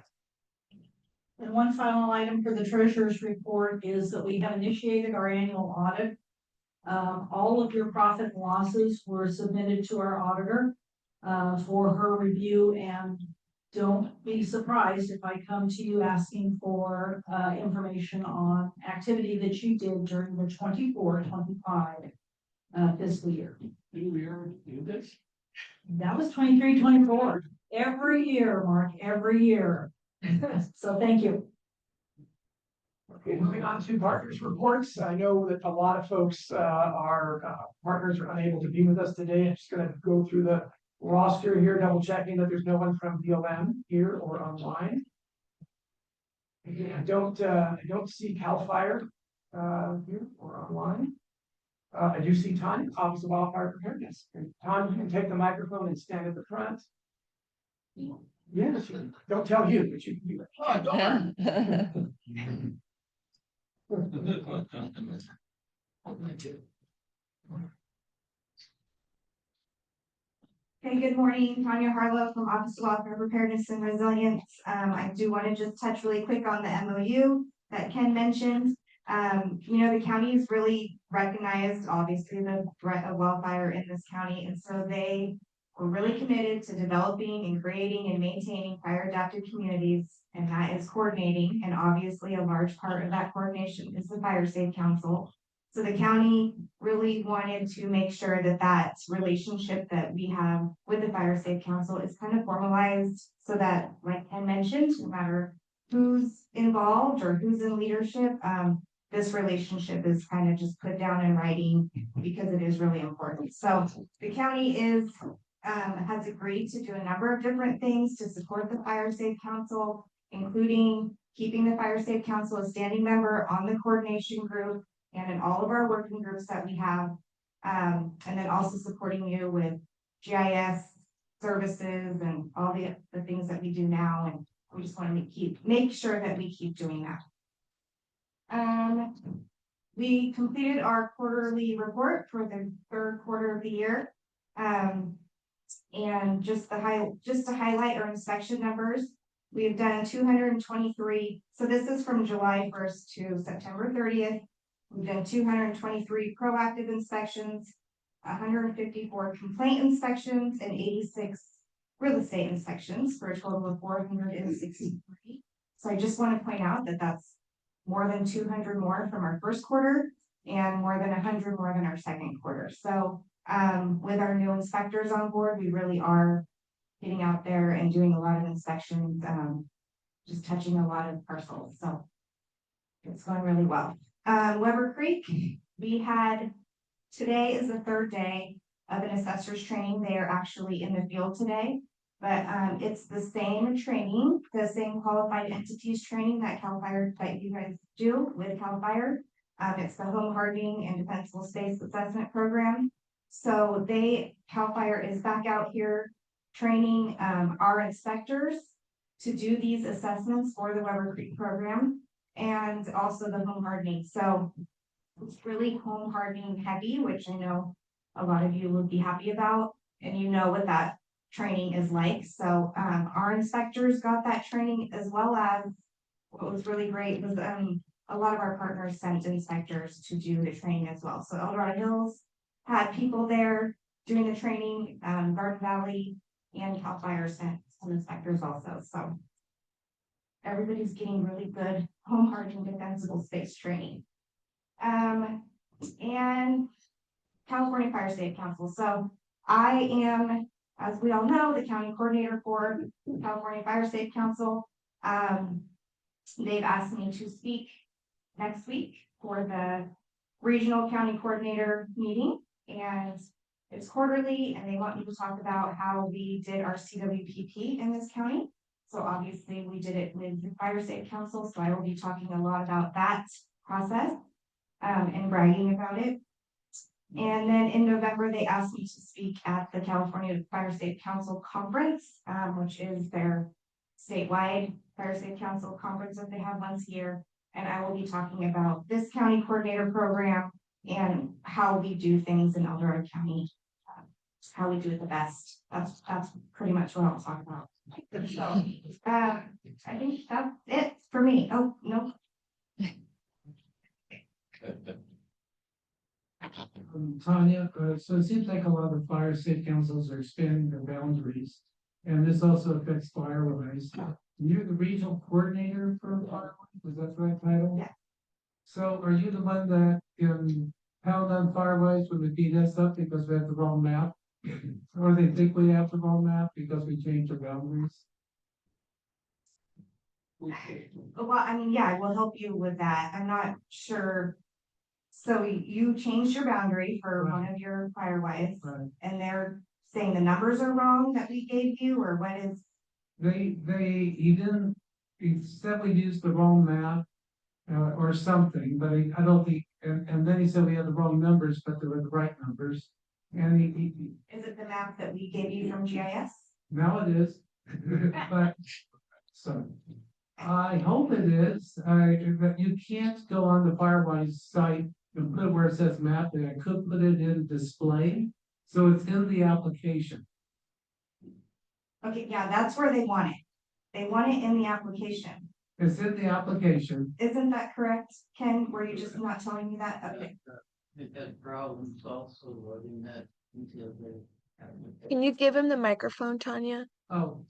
And one final item for the treasurer's report is that we have initiated our annual audit. All of your profit and losses were submitted to our auditor for her review, and don't be surprised if I come to you asking for information on activity that you did during the 24-25 fiscal year. Do we ever do this? That was 23-24. Every year, Mark, every year. So thank you. Okay, moving on to partners reports. I know that a lot of folks, our partners are unable to be with us today. I'm just going to go through the roster here, double checking that there's no one from BLM here or online. Again, I don't see CAL FIRE here or online. I do see Tanya, Office of Wildfire Preparedness. And Tanya, you can take the microphone and stand at the front. Yes, don't tell you, but you can do that. Hey, good morning, Tanya Harlow from Office of Wildfire Preparedness and Resilience. I do want to just touch really quick on the MOU that Ken mentioned. The county has really recognized, obviously, the threat of wildfire in this county, and so they were really committed to developing and creating and maintaining fire adapted communities, and that is coordinating. And obviously, a large part of that coordination is the Fire Safe Council. So the county really wanted to make sure that that relationship that we have with the Fire Safe Council is kind of formalized, so that, like Ken mentioned, no matter who's involved or who's in leadership, this relationship is kind of just put down in writing because it is really important. So the county has agreed to do a number of different things to support the Fire Safe Council, including keeping the Fire Safe Council a standing member on the coordination group and in all of our working groups that we have, and then also supporting you with GIS services and all the things that we do now. And we just want to make sure that we keep doing that. We completed our quarterly report for the third quarter of the year. And just to highlight our inspection numbers, We have done 223, so this is from July 1st to September 30th. We've done 223 proactive inspections, 154 complaint inspections, and 86 real estate inspections for a total of 463. So I just want to point out that that's more than 200 more from our first quarter and more than 100 more than our second quarter. So with our new inspectors on board, we really are getting out there and doing a lot of inspections, just touching a lot of parcels. So it's going really well. Weber Creek, we had, today is the third day of an assessor's training. They are actually in the field today, but it's the same training, the same qualified entities training that CAL FIRE, that you guys do with CAL FIRE. It's the home hardening and defensible space assessment program. So CAL FIRE is back out here training our inspectors to do these assessments for the Weber Creek program and also the home hardening. So it's really home hardening heavy, which I know a lot of you would be happy about, and you know what that training is like. So our inspectors got that training, as well as what was really great was a lot of our partners sent inspectors to do the training as well. So El Dorado Hills had people there doing the training, Garden Valley and CAL FIRE sent some inspectors also. So everybody's getting really good home hardening defensible space training. And California Fire Safe Council. So I am, as we all know, the county coordinator for California Fire Safe Council. They've asked me to speak next week for the regional county coordinator meeting, and it's quarterly, and they want me to talk about how we did our CWPP in this county. So obviously we did it with the Fire Safe Council, so I will be talking a lot about that process and bragging about it. And then in November, they asked me to speak at the California Fire Safe Council Conference, which is their statewide Fire Safe Council conference that they have once a year. And I will be talking about this county coordinator program and how we do things in El Dorado County, how we do it the best. That's pretty much what I'll talk about. So I think that's it for me. Oh, no. Tanya, so it seems like a lot of fire safe councils are expanding their boundaries, and this also affects Firewise. You're the regional coordinator for Firewise, is that the right title? Yeah. So are you the one that can pound on Firewise when they beat us up because we have the wrong map? Or they think we have the wrong map because we changed our boundaries? Well, I mean, yeah, I will help you with that. I'm not sure. So you changed your boundary for one of your Firewise, and they're saying the numbers are wrong that we gave you, or what is? He said we used the wrong map, or something, but I don't think, and then he said we had the wrong numbers, but they were the right numbers. And Is it the map that we gave you from GIS? now it is, but, so. I hope it is, that you can't go on the Firewise site and put it where it says map, and I could put it in display, so it's in the application. Okay, yeah, that's where they want it. They want it in the application. It's in the application. Isn't that correct, Ken? Were you just not telling me that? Okay. It had problems also loading that until Can you give him the microphone, Tanya? Oh,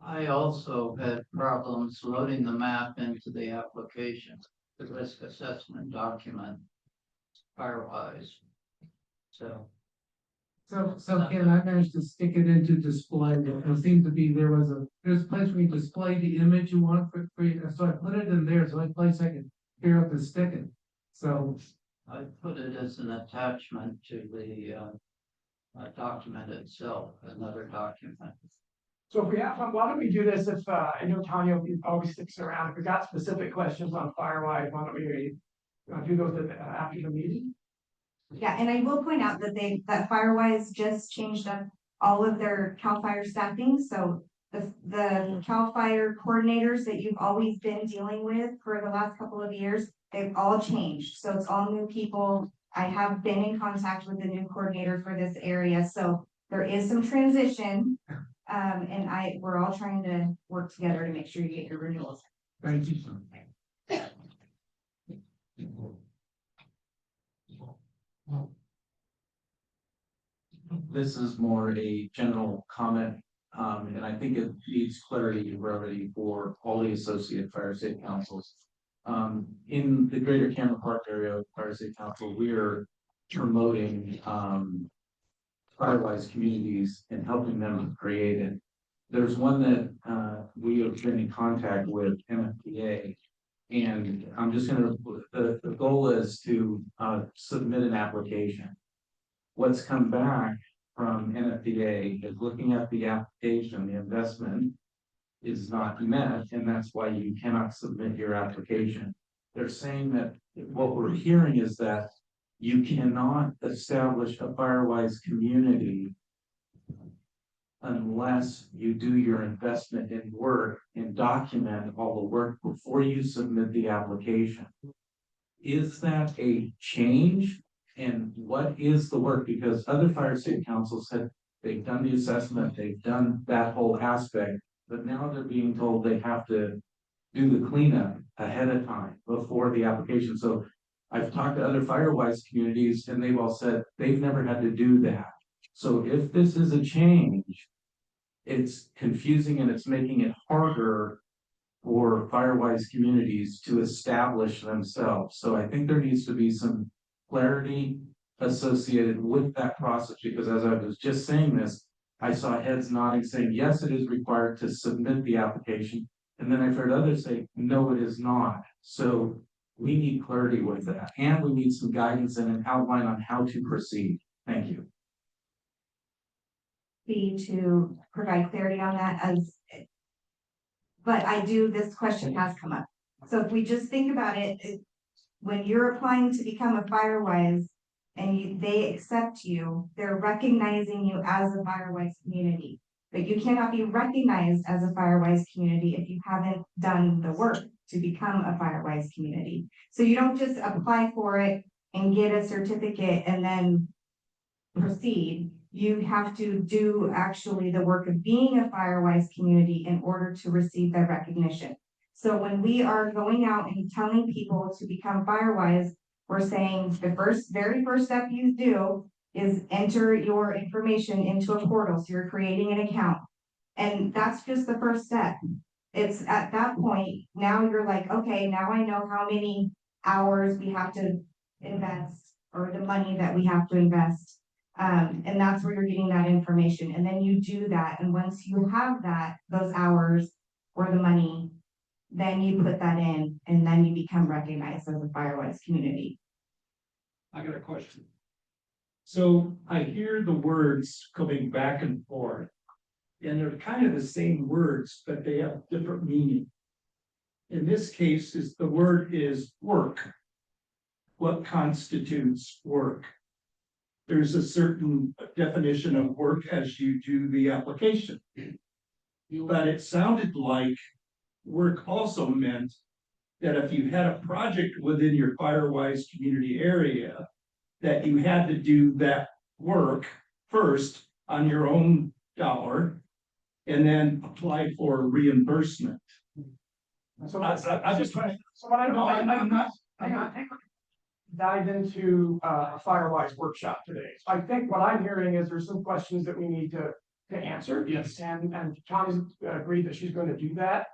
I also had problems loading the map into the application, the risk assessment document, Firewise. So Ken, I managed to stick it into display. It seemed to be, there's a place where you display the image you want for you. So I put it in there. It's the only place I can figure out to stick it. So I put it as an attachment to the document itself, another document. So if we have, why don't we do this if, I know Tanya always sticks around, if we got specific questions on Firewise, why don't we do those after the meeting? Yeah, and I will point out that that Firewise just changed up all of their CAL FIRE staffing. So the CAL FIRE coordinators that you've always been dealing with for the last couple of years, they've all changed. So it's all new people. I have been in contact with the new coordinator for this area. So there is some transition. And we're all trying to work together to make sure you get your renewals. Thank you. This is more a general comment, and I think it needs clarity and brevity for all the associate fire safe councils. In the greater Cameron Park area fire safe council, we are promoting, Firewise communities and helping them create it. There's one that, we have been in contact with, MFPA. And I'm just gonna, the goal is to, submit an application. What's come back from NFPA is looking at the application, the investment is not met, and that's why you cannot submit your application. They're saying that what we're hearing is that you cannot establish a Firewise community unless you do your investment in work and document all the work before you submit the application. Is that a change? And what is the work? Because other fire safe councils have, they've done the assessment, they've done that whole aspect, but now they're being told they have to do the cleanup ahead of time before the application. So I've talked to other Firewise communities and they've all said they've never had to do that. So if this is a change, it's confusing and it's making it harder for Firewise communities to establish themselves. So I think there needs to be some clarity associated with that process, because as I was just saying this, I saw heads nodding saying, yes, it is required to submit the application. And then I've heard others say, no, it is not. So we need clarity with that. And we need some guidance and an outline on how to proceed. Thank you. Be to provide clarity on that but this question has come up. So if we just think about it, when you're applying to become a Firewise and they accept you, they're recognizing you as a Firewise community. But you cannot be recognized as a Firewise community if you haven't done the work to become a Firewise community. So you don't just apply for it and get a certificate and then proceed. You have to do actually the work of being a Firewise community in order to receive that recognition. So when we are going out and telling people to become Firewise, we're saying the very first step you do is enter your information into a portal. So you're creating an account. And that's just the first step. It's at that point, now you're like, okay, now I know how many hours we have to invest or the money that we have to invest. And that's where you're getting that information. And then you do that. And once you have those hours or the money, then you put that in and then you become recognized as a Firewise community. I got a question. So I hear the words going back and forth, and they're kind of the same words, but they have different meaning. In this case, the word is work. What constitutes work? There's a certain definition of work as you do the application. But it sounded like work also meant that if you had a project within your Firewise community area, that you had to do that work first on your own dollar and then apply for reimbursement. So I just trying to, so what I know, I'm not dive into a Firewise workshop today. So I think what I'm hearing is there's some questions that we need to answer. Yes. And Tommy's agreed that she's going to do that.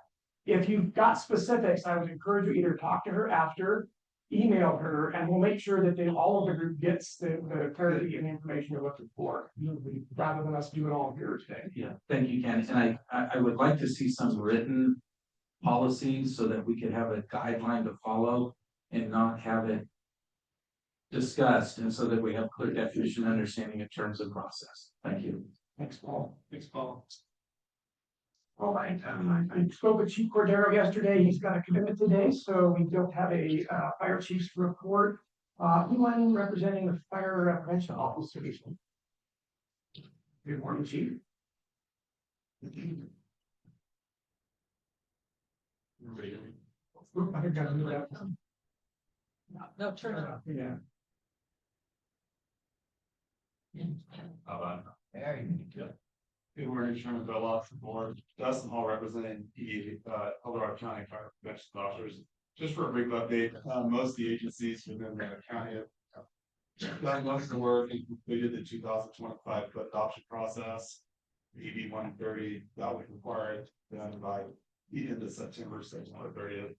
If you've got specifics, I would encourage you either talk to her after, email her, and we'll make sure that all of the group gets the clarity and the information you're looking for, rather than us do it all here today. Yeah, thank you, Ken. And I would like to see some written policies so that we could have a guideline to follow and not have it discussed, and so that we have clear definition and understanding in terms of process. Thank you. Thanks, Paul. Thanks, Paul. All right, I spoke with Chief Cordero yesterday. He's got a commitment today, so we don't have a fire chief's report. Anyone representing the fire prevention officers? Good morning, Chief. I got to move out. No, turn it off. Yeah. There you go. Good morning, Chairman Bell, off the board, Dustin Hall representing the Colorado County Fire Prevention Officers. Just for a brief update, most of the agencies within the county have done most of the work and completed the 2025 adoption process. The ED 130 that was required done by the end of September, September 30th.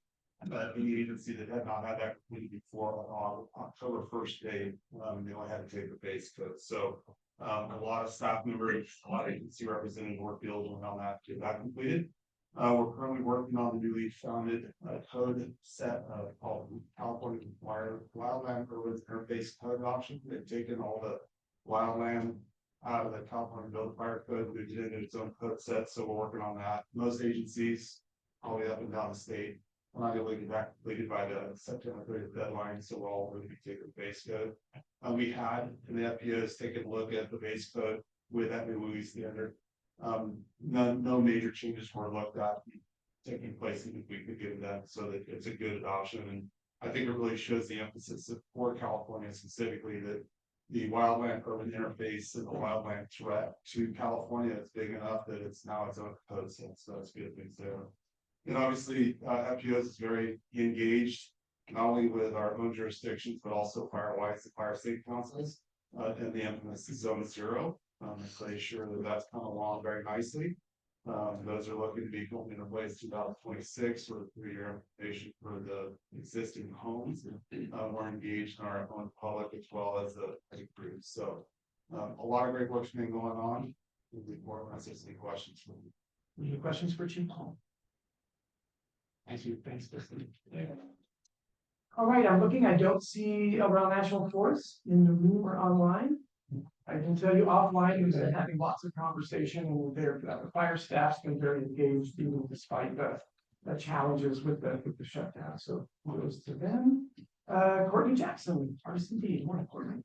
But any agency that had not had that completed before on October 1st day, they only had to take the base code. So a lot of staff members, a lot of agency representatives were fielding on that to get that completed. We're currently working on the newly founded code set called California Wildland Urban Interface Code Option. They've taken all the wildland out of the California Build Fire Code, moved it into its own code set. So we're working on that. Most agencies, all the way up and down the state, we're not able to get that completed by the September 30th deadline, so we're all going to be taking the base code. We had, and the FPO has taken a look at the base code with that new WUI standard. No major changes were looked at taking place even if we could get that, so that it's a good adoption. And I think it really shows the emphasis for California specifically that the wildland urban interface and the wildland threat to California is big enough that it's now its own code set. So that's good things there. And obviously, FPOs is very engaged, not only with our own jurisdictions, but also Firewise and Fire Safety Councils, and the infamous Zone Zero. So they sure that that's come along very nicely. Those are looking to be going into place 2026 for the 3-year implementation for the existing homes. We're engaged in our own public as well as the groups. So a lot of great work's been going on. Before I any questions from you. Any questions for Chief Paul? Thank you. Thanks, Dustin. All right, I'm looking. I don't see Eldorado National Forest in the room or online. I can tell you offline, we've been having lots of conversation, and the fire staff's been very engaged, even despite the challenges with the shutdown. So kudos to them. Courtney Jackson, RCD. Morning, Courtney.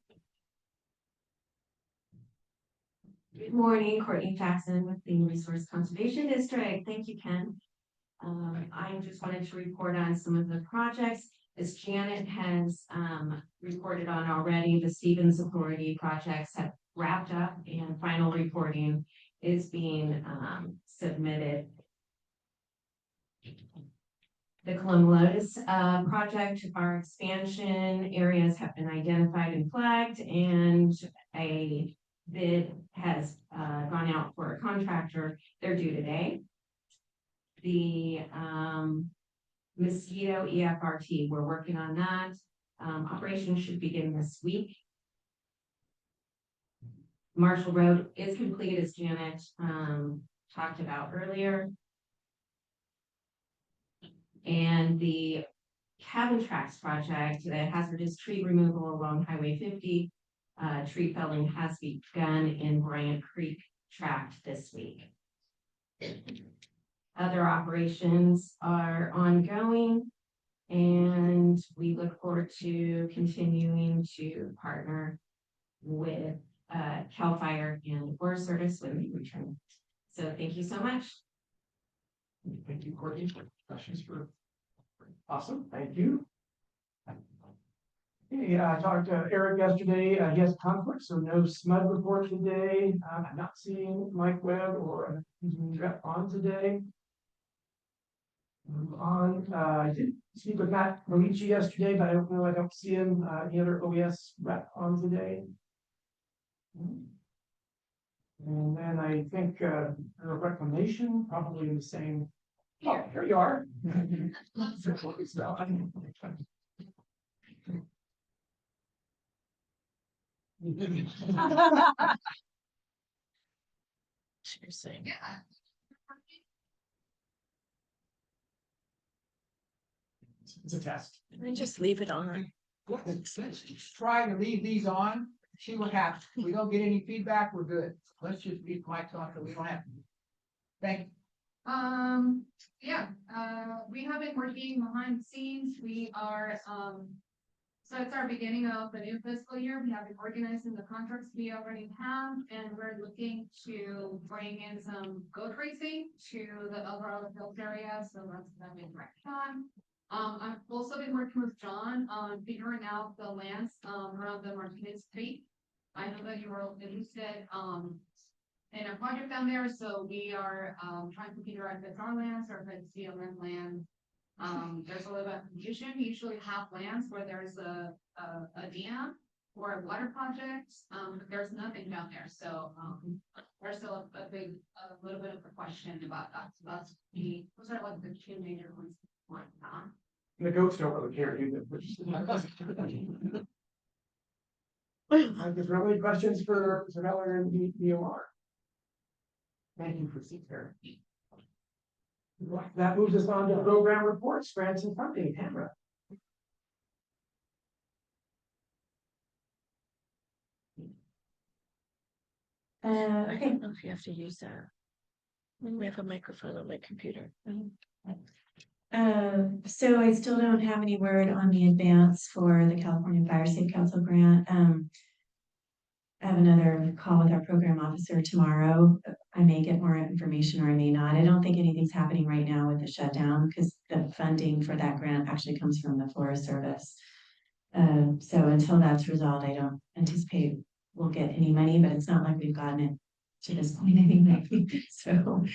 Good morning, Courtney Jackson with the Resource Conservation District. Thank you, Ken. I just wanted to report on some of the projects. As Janet has reported on already, the Stevens Authority projects have wrapped up and final reporting is being submitted. The Column Lotus project, our expansion areas have been identified and flagged, and a bid has gone out for a contractor. They're due today. The Mosquito EFRT, we're working on that. Operation should begin this week. Marshall Road is complete, as Janet talked about earlier. And the Cabin Tracks project, the hazardous tree removal along Highway 50, tree felling has begun in Bryant Creek tract this week. Other operations are ongoing, and we look forward to continuing to partner with CAL FIRE and Forest Service when we return. So thank you so much. Thank you, Courtney. Questions for? Awesome, thank you. Hey, I talked to Eric yesterday. He has conflict, so no SMUD report today. I'm not seeing Mike Webb or Jeff on today. Move on. I did speak with Matt Morici yesterday, but I don't see him. Any other OES rep on today? And then I think a reclamation, probably in the same. Oh, here you are. Seriously. It's a test. I just leave it on. Try to leave these on, see what happens. If we don't get any feedback, we're good. Let's just leave mics on so we don't have to. Thank you. Yeah, we have been working behind the scenes. We are, so it's our beginning of the new fiscal year. We have been organizing the contracts we already have, and we're looking to bring in some goat racing to the Eldorado Hills area. So that's what I've been working on. I've also been working with John on figuring out the lands around the Martinez Creek. I know that you were interested in a project down there, so we are, trying to figure out if it's our lands or if it's BLM land. There's a little bit of confusion. We usually have lands where there's a dam or a water project, but there's nothing down there, so, there's still a little bit of a question about that. So that's those are like the two major ones. The goats don't really care either. There's really questions for Miller and DOR. Thank you for seeing her. That moves us on to program reports, grants and funding, Tamara. I Okay. don't know if you have to use that. We have a microphone on my computer. So I still don't have any word on the advance for the California Fire Safe Council grant. I have another call with our program officer tomorrow. I may get more information or I may not. I don't think anything's happening right now with the shutdown because the funding for that grant actually comes from the Forest Service. So until that's resolved, I don't anticipate we'll get any money, but it's not like we've gotten it to this point anyway. So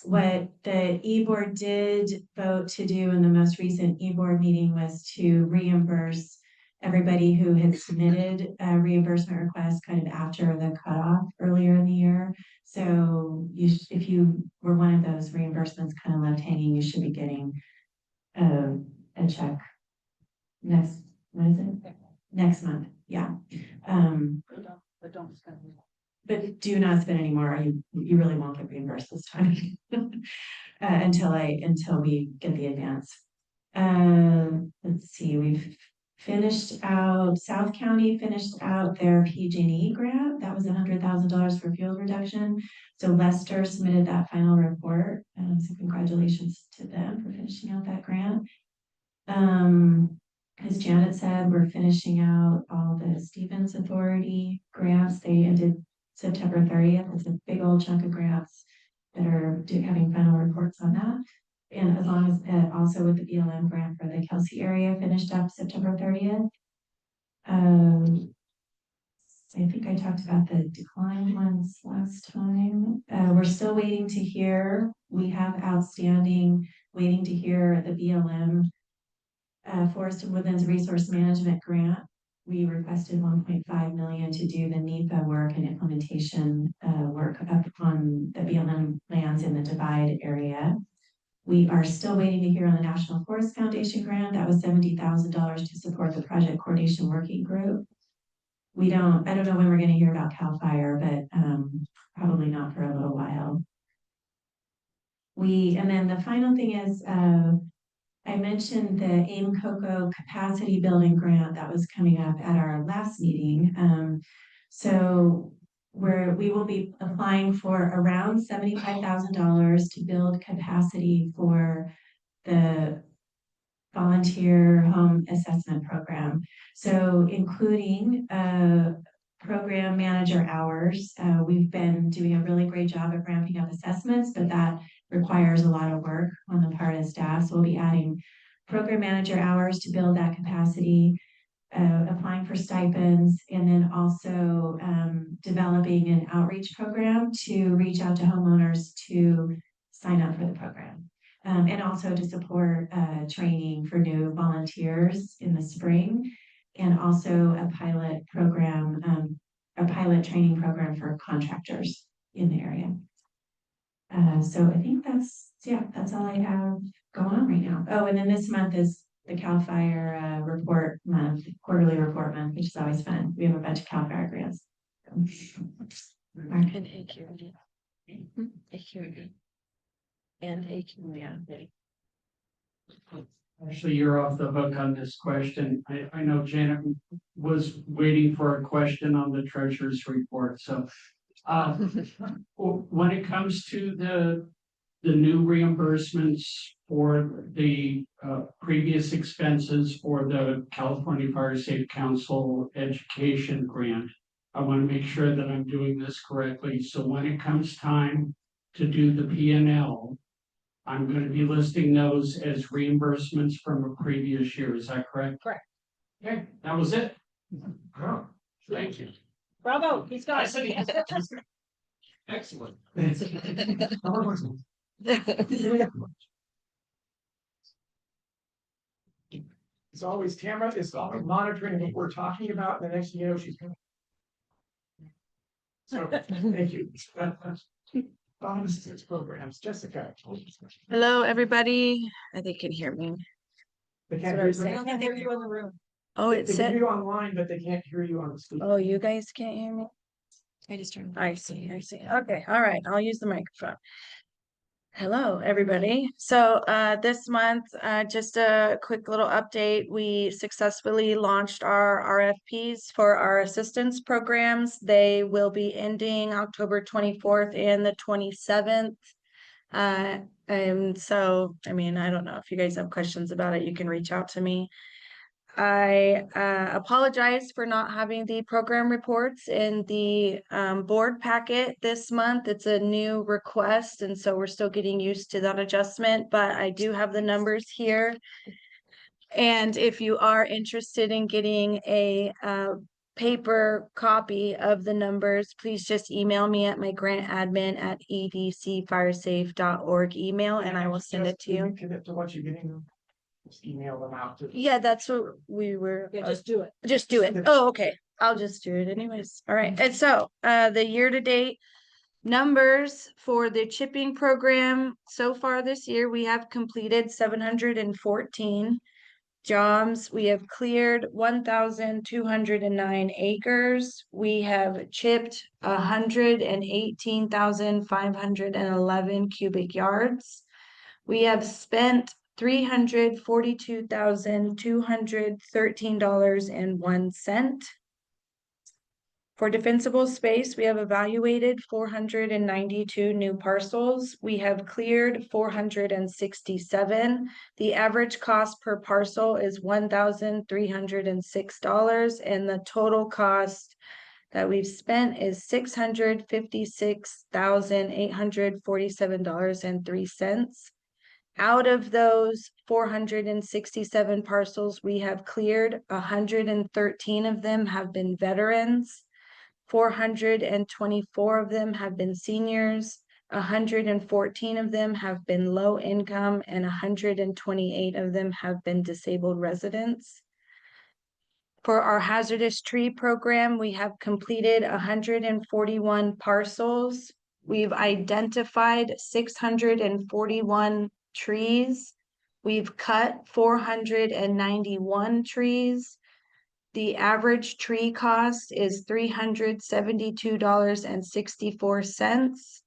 what the e-board did vote to do in the most recent e-board meeting was to reimburse everybody who had submitted a reimbursement request kind of after the cutoff earlier in the year. So if you were one of those reimbursements kind of left hanging, you should be getting a check next, what is it? Next month, yeah. But do not spend any more. You really won't get reimbursed this time until we get the advance. Let's see, we've finished out, South County finished out their PG&E grant. That was $100,000 for fuel reduction. So Lester submitted that final report. So congratulations to them for finishing out that grant. As Janet said, we're finishing out all the Stevens Authority grants. They ended September 30th. It's a big old chunk of grants that are having final reports on that. And as long as also with the BLM grant for the Kelsey area finished up September 30th. I think I talked about the decline ones last time. We're still waiting to hear. We have outstanding, waiting to hear the BLM Forest and Woodlands Resource Management Grant. We requested 1.5 million to do the NEPA work and implementation work up on the BLM lands in the Divide area. We are still waiting to hear on the National Forest Foundation grant. That was $70,000 to support the project coordination working group. I don't know when we're going to hear about CAL FIRE, but probably not for a little while. And then the final thing is, I mentioned the AIM COCO capacity building grant that was coming up at our last meeting. So we will be applying for around $75,000 to build capacity for the volunteer home assessment program. So including program manager hours, we've been doing a really great job at ramping up assessments, but that requires a lot of work on the part of staff. So we'll be adding program manager hours to build that capacity, applying for stipends, and then also developing an outreach program to reach out to homeowners to sign up for the program. And also to support training for new volunteers in the spring, and also a pilot program, a pilot training program for contractors in the area. So I think that's all I have going on right now. Oh, and then this month is the CAL FIRE report month, quarterly report month, which is always fun. We have a bunch of CAL FIRE grants. And AQD. AQD. And AQD, yeah. Actually, you're off the hook on this question. I know Janet was waiting for a question on the treasurer's report, so. When it comes to the new reimbursements for the previous expenses for the California Fire Safe Council education grant, I want to make sure that I'm doing this correctly. So when it comes time to do the P&L, I'm going to be listing those as reimbursements from a previous year. Is that correct? Correct. Okay, that was it. Oh, thank you. Bravo, he's got I said it. Excellent. It's always Tamara is always monitoring what we're talking about, and the next thing you know, she's going. So, thank you. Assistance programs, Jessica. Hello, everybody. I think you can hear me. They That's can't what I hear was you. saying. I can't hear you in the room. Oh, They it can said, hear you online, but they can't hear you on the speaker. oh, you guys can't hear me? I just turned. I see, I see. Okay, all right, I'll use the microphone. Hello, everybody. So this month, just a quick little update. We successfully launched our RFPs for our assistance programs. They will be ending October 24th and the 27th. And so, I mean, I don't know if you guys have questions about it, you can reach out to me. I apologize for not having the program reports in the board packet this month. It's a new request, and so we're still getting used to that adjustment, but I do have the numbers here. And if you are interested in getting a paper copy of the numbers, please just email me at my grantadmin@edcfiresafe.org email, and I will send it to you. Commit to what you're getting. Just email them out to. Yeah, that's what we were. Yeah, just do it. Just do it. Oh, okay. I'll just do it anyways. All right. And so, the year-to-date numbers for the chipping program so far this year, we have completed 714 jobs. We have cleared 1,209 acres. We have chipped 118,511 cubic yards. We have spent $342,213.01. For defensible space, we have evaluated 492 new parcels. We have cleared 467. The average cost per parcel is $1,306, and the total cost that we've spent is $656,847.03. Out of those 467 parcels we have cleared, 113 of them have been veterans. 424 of them have been seniors. 114 of them have been low income, and 128 of them have been disabled residents. For our hazardous tree program, we have completed 141 parcels. We've identified 641 trees. We've cut 491 trees. The average tree cost is $372.64.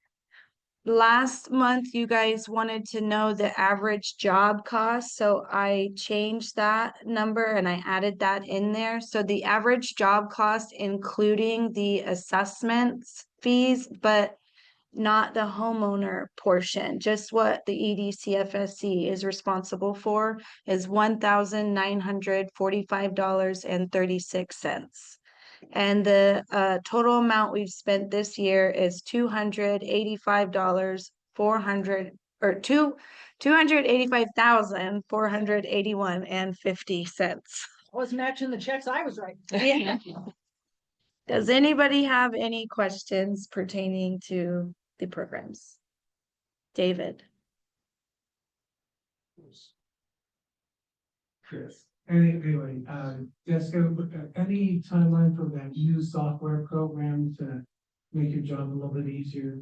Last month, you guys wanted to know the average job cost, so I changed that number and I added that in there. So the average job cost, including the assessments fees, but not the homeowner portion, just what the EDCFSC is responsible for, is $1,945.36. And the total amount we've spent this year is $285,481.50. I was matching the checks. I was right. Yeah. Does anybody have any questions pertaining to the programs? David? Chris. Anyway, Jessica, any timeline for that new software program to make your job a little bit easier?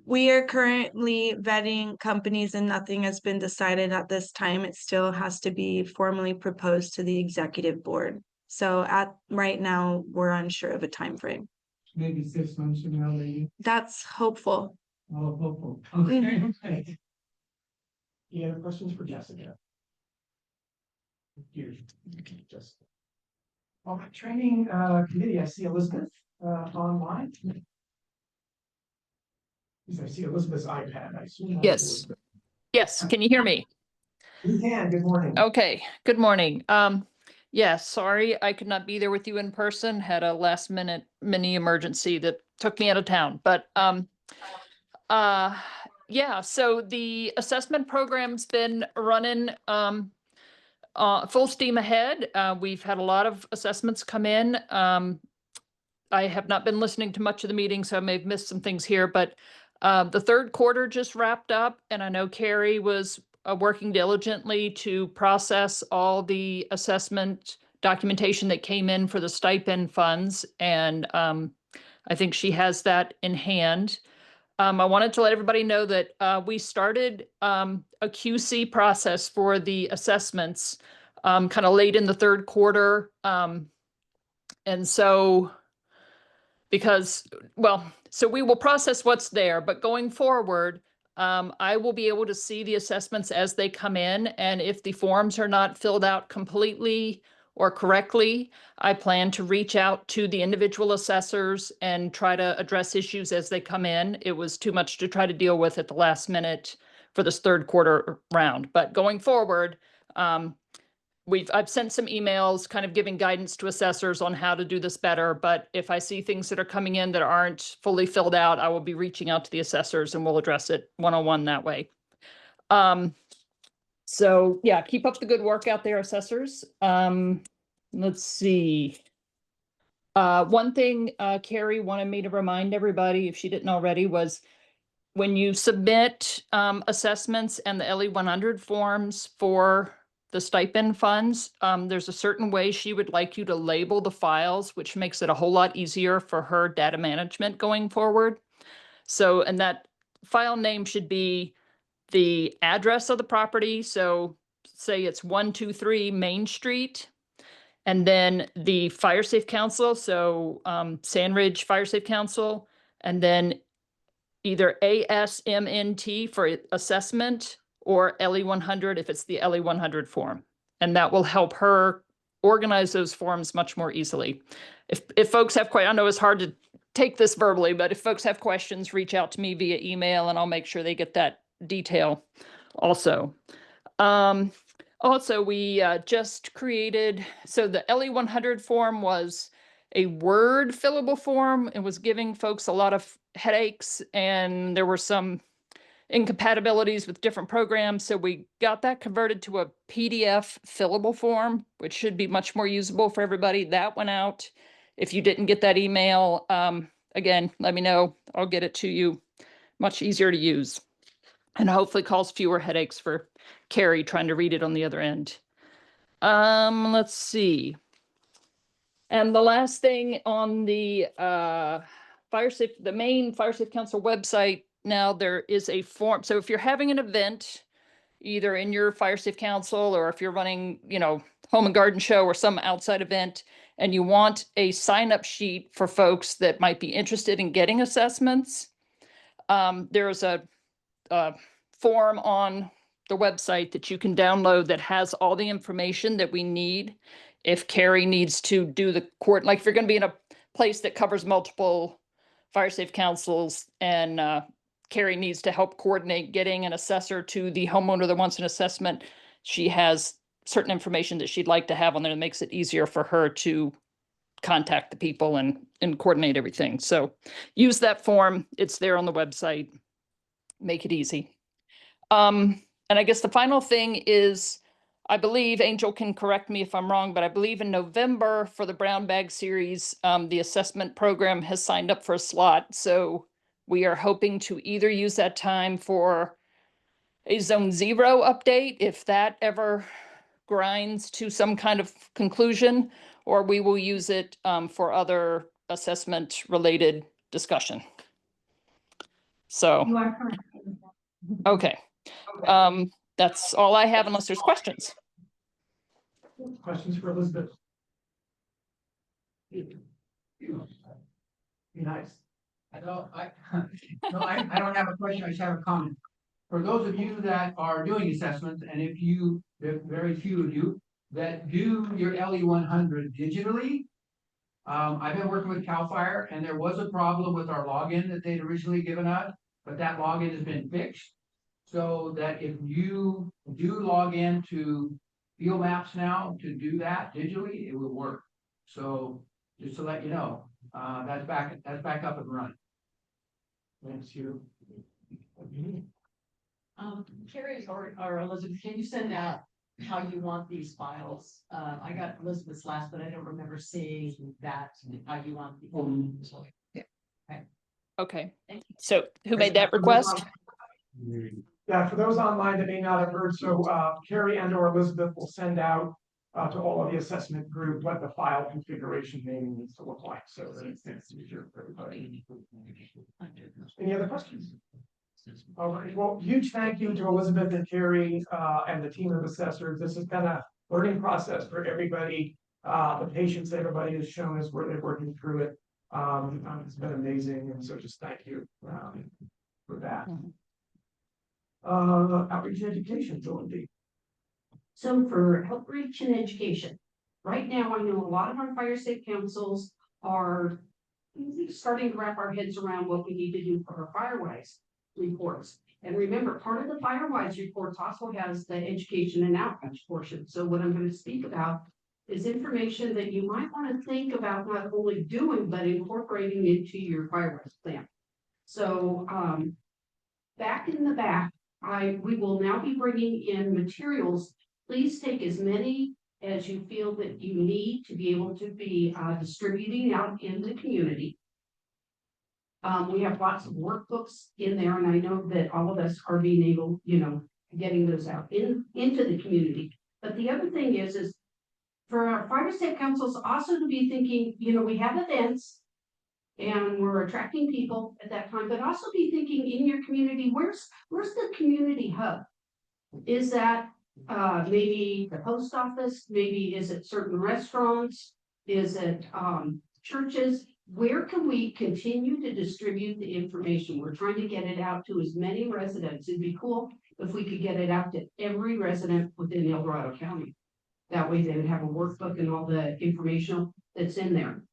We are currently vetting companies and nothing has been decided at this time. It still has to be formally proposed to the executive board. So right now, we're unsure of a time frame. Maybe 6 months from now, maybe. That's hopeful. Oh, hopeful. Okay. Okay. Any other questions for Jessica? Here, Jessica. All right, training committee, I see Elizabeth online. I see Elizabeth's iPad, I assume. Yes. Yes, can you hear me? We can, good morning. Okay, good morning. Yeah, sorry, I could not be there with you in person, had a last minute mini emergency that took me out of town, but yeah, so the assessment program's been running full steam ahead. We've had a lot of assessments come in. I have not been listening to much of the meeting, so I may have missed some things here, but the third quarter just wrapped up, and I know Carrie was working diligently to process all the assessment documentation that came in for the stipend funds, and I think she has that in hand. I wanted to let everybody know that we started a QC process for the assessments kind of late in the third quarter. And so so we will process what's there, but going forward, I will be able to see the assessments as they come in. And if the forms are not filled out completely or correctly, I plan to reach out to the individual assessors and try to address issues as they come in. It was too much to try to deal with at the last minute for this third quarter round. But going forward, I've sent some emails kind of giving guidance to assessors on how to do this better. But if I see things that are coming in that aren't fully filled out, I will be reaching out to the assessors and we'll address it one-on-one that way. So yeah, keep up the good work out there, assessors. Let's see. One thing Carrie wanted me to remind everybody, if she didn't already, was when you submit assessments and the LE 100 forms for the stipend funds, there's a certain way she would like you to label the files, which makes it a whole lot easier for her data management going forward. So, and that file name should be the address of the property. So say it's 123 Main Street, and then the Fire Safe Council. So Sandridge Fire Safe Council, and then either ASMNT for assessment or LE 100 if it's the LE 100 form. And that will help her organize those forms much more easily. If folks have questions, I know it's hard to take this verbally, but if folks have questions, reach out to me via email and I'll make sure they get that detail also. Also, we just created, so the LE 100 form was a Word fillable form. It was giving folks a lot of headaches and there were some incompatibilities with different programs. So we got that converted to a PDF fillable form, which should be much more usable for everybody. That went out. If you didn't get that email, again, let me know. I'll get it to you. Much easier to use. And hopefully cause fewer headaches for Carrie trying to read it on the other end. Let's see. And the last thing on the the main Fire Safe Council website, now there is a form. So if you're having an event, either in your Fire Safe Council or if you're running, home and garden show or some outside event, and you want a sign-up sheet for folks that might be interested in getting assessments, there's a form on the website that you can download that has all the information that we need. If Carrie needs to do the court, like if you're going to be in a place that covers multiple Fire Safe Councils and Carrie needs to help coordinate getting an assessor to the homeowner that wants an assessment, she has certain information that she'd like to have on there that makes it easier for her to contact the people and coordinate everything. So use that form. It's there on the website. Make it easy. And I guess the final thing is, I believe, Angel can correct me if I'm wrong, but I believe in November for the Brown Bag Series, the assessment program has signed up for a slot. So we are hoping to either use that time for a Zone Zero update, if that ever grinds to some kind of conclusion, or we will use it for other assessment related discussion. So, You are correct. okay. That's all I have unless there's questions. Questions for Elizabeth? Be nice. I don't have a question, I just have a comment. For those of you that are doing assessments, and if very few of you that do your LE 100 digitally, I've been working with CAL FIRE and there was a problem with our login that they'd originally given us, but that login has been fixed. So that if you do log in to Field Maps now to do that digitally, it will work. So just to let you know, that's back up and running. Thanks, you. Carrie or Elizabeth, can you send out how you want these files. I got Elizabeth's last, but I don't remember seeing that, how you want. Okay, so who made that request? Yeah, for those online that may not have heard, so Carrie and or Elizabeth will send out to all of the assessment group what the file configuration naming needs to look like, so that it's easier for everybody. Any other questions? All right, well, huge thank you to Elizabeth and Carrie and the team of assessors. This has been a learning process for everybody. The patience that everybody has shown us where they're working through it. It's been amazing, and so just thank you for that. Outreach and education, Jordan. So for outreach and education, right now, I know a lot of our fire safe councils are starting to wrap our heads around what we need to do for our Firewise reports. And remember, part of the Firewise reports also has the education and outreach portion. So what I'm going to speak about is information that you might want to think about not only doing, but incorporating into your Firewise plan. So back in the back, we will now be bringing in materials. Please take as many as you feel that you need to be able to be distributing out in the community. We have lots of workbooks in there, and I know that all of us are being able, getting those out into the community. But the other thing is for our fire safe councils also to be thinking, we have events and we're attracting people at that time, but also be thinking in your community, where's the community hub? Is that maybe the post office? Maybe is it certain restaurants? Is it churches? Where can we continue to distribute the information? We're trying to get it out to as many residents. It'd be cool if we could get it out to every resident within El Dorado County. That way they would have a workbook and all the information that's in there.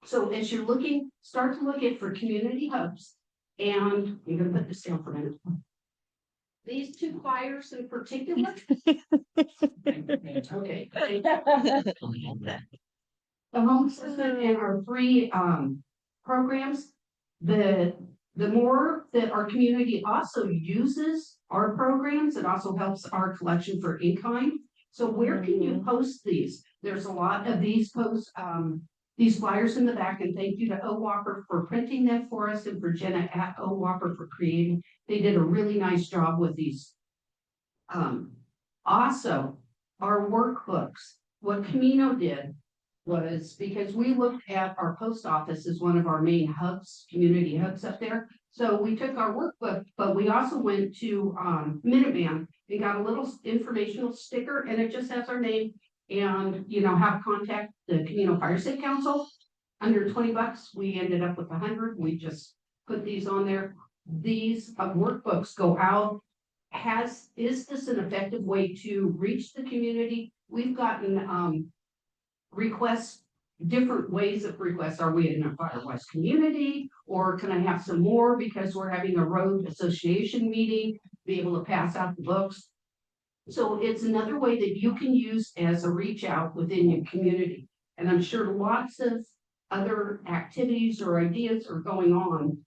So as you're looking, start to look at for community hubs. And I'm going to put this down for a minute. These two flyers in particular. Okay. The home assessment and our three programs, the more that our community also uses our programs, it also helps our collection for in-kind. So where can you post these? There's a lot of these posts, these flyers in the back, and thank you to O Walker for printing them for us and for Jenna at O Walker for creating. They did a really nice job with these. Also, our workbooks, what Camino did was because we looked at our post office as one of our main hubs, community hubs up there. So we took our workbook, but we also went to Minuteman and got a little informational sticker, and it just has our name and how to contact the Camino Fire Safe Council. Under $20, we ended up with 100. We just put these on there. These workbooks go out. Is this an effective way to reach the community? We've gotten requests, different ways of requests. Are we in a Firewise community, or can I have some more because we're having a road association meeting, be able to pass out the books? So it's another way that you can use as a reach out within your community. And I'm sure lots of other activities or ideas are going on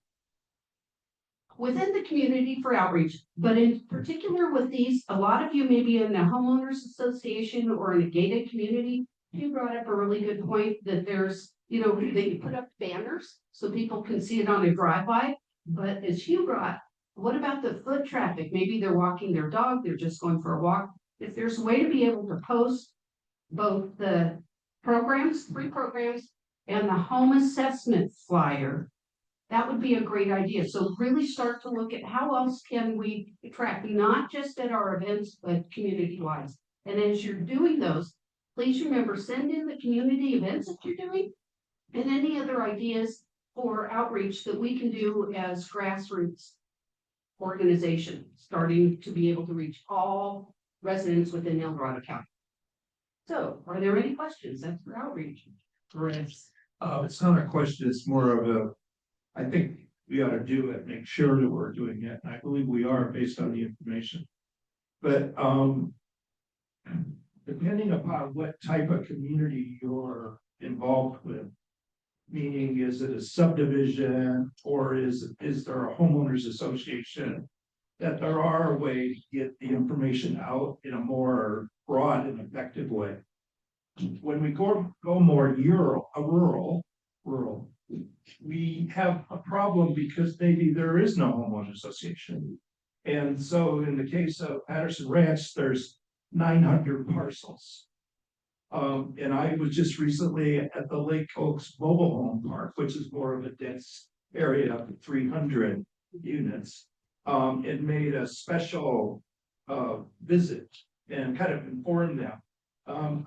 within the community for outreach, but in particular with these, a lot of you may be in a homeowners association or in a gated community. You brought up a really good point that there's, they put up banners so people can see it on a drive-by. But as Hugh brought, what about the foot traffic? Maybe they're walking their dog, they're just going for a walk. If there's a way to be able to post both the programs, free programs, and the home assessment flyer, that would be a great idea. So really start to look at how else can we attract, not just at our events, but community-wise. And as you're doing those, please remember, send in the community events that you're doing and any other ideas for outreach that we can do as grassroots organization, starting to be able to reach all residents within El Dorado County. So are there any questions? That's for outreach. It's not a question, it's more of I think we ought to do it, make sure that we're doing it. And I believe we are based on the information. But depending upon what type of community you're involved with, meaning is it a subdivision or is there a homeowners association that there are a way to get the information out in a more broad and effective way. When we go more rural, we have a problem because maybe there is no homeowner association. And so in the case of Patterson Ranch, there's 900 parcels. And I was just recently at the Lake Oaks Mobile Home Park, which is more of a dense area of 300 units. And made a special visit and kind of informed them.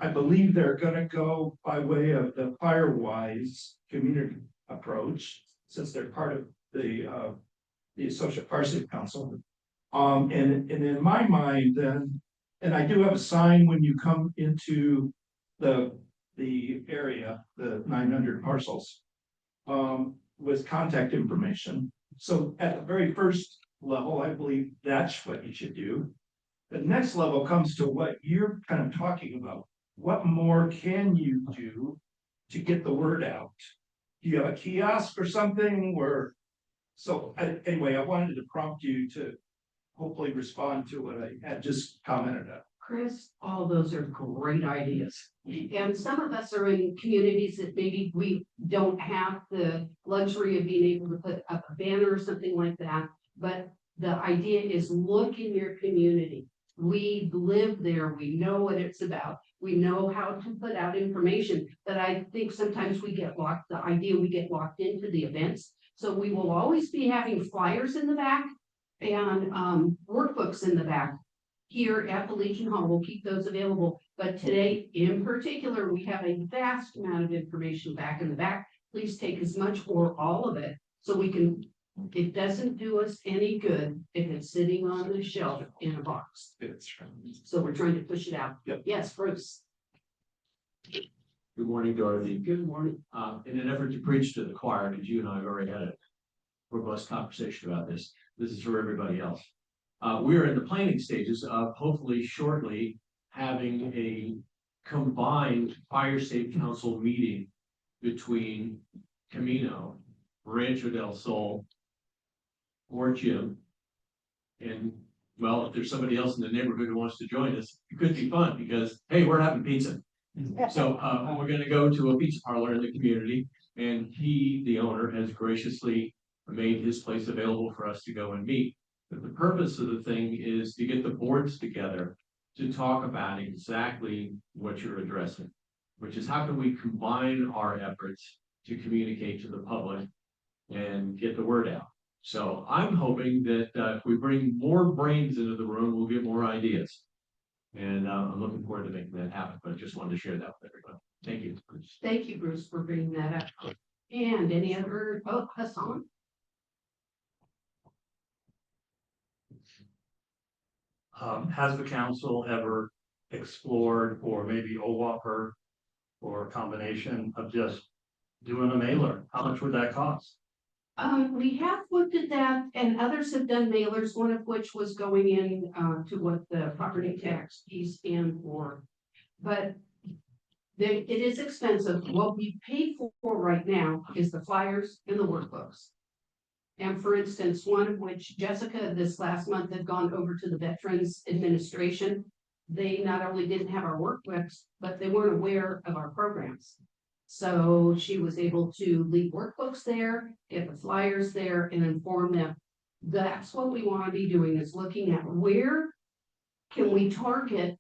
I believe they're gonna go by way of the Firewise community approach, since they're part of the Associate Fire Safe Council. And in my mind, then, and I do have a sign when you come into the area, the 900 parcels, with contact information. So at the very first level, I believe that's what you should do. The next level comes to what you're kind of talking about. What more can you do to get the word out? Do you have a kiosk or something where? So anyway, I wanted to prompt you to hopefully respond to what I had just commented on. Chris, all those are great ideas. And some of us are in communities that maybe we don't have the luxury of being able to put up a banner or something like that. But the idea is look in your community. We live there. We know what it's about. We know how to put out information. But I think sometimes we get locked into the events. So we will always be having flyers in the back and workbooks in the back. Here at the Legion Hall, we'll keep those available. But today in particular, we have a vast amount of information back in the back. Please take as much or all of it so we can. It doesn't do us any good if it's sitting on the shelf in a box. So we're trying to push it out. Yep. Yes, Bruce. Good morning, Dorothy. Good morning. In an effort to preach to the choir, because you and I have already had a robust conversation about this. This is for everybody else. We are in the planning stages of hopefully shortly having a combined Fire Safe Council meeting between Camino, Rancho del Sol, or Jim. And well, if there's somebody else in the neighborhood who wants to join us, it could be fun because, hey, we're having pizza. So we're going to go to a pizza parlor in the community, and he, the owner, has graciously made his place available for us to go and meet. But the purpose of the thing is to get the boards together to talk about exactly what you're addressing, which is how can we combine our efforts to communicate to the public and get the word out. So I'm hoping that if we bring more brains into the room, we'll get more ideas. And I'm looking forward to making that happen, but I just wanted to share that with everybody. Thank you. Thank you, Bruce, for bringing that up. And any other, Hassan? Has the council ever explored, or maybe OWOPR, or a combination of just doing a mailer? How much would that cost? We have looked at that and others have done mailers, one of which was going in to what the property tax fees stand for. But it is expensive. What we pay for right now is the flyers and the workbooks. And for instance, one of which Jessica this last month had gone over to the Veterans Administration. They not only didn't have our workbooks, but they weren't aware of our programs. So she was able to leave workbooks there, get the flyers there and inform them. That's what we want to be doing, is looking at where can we target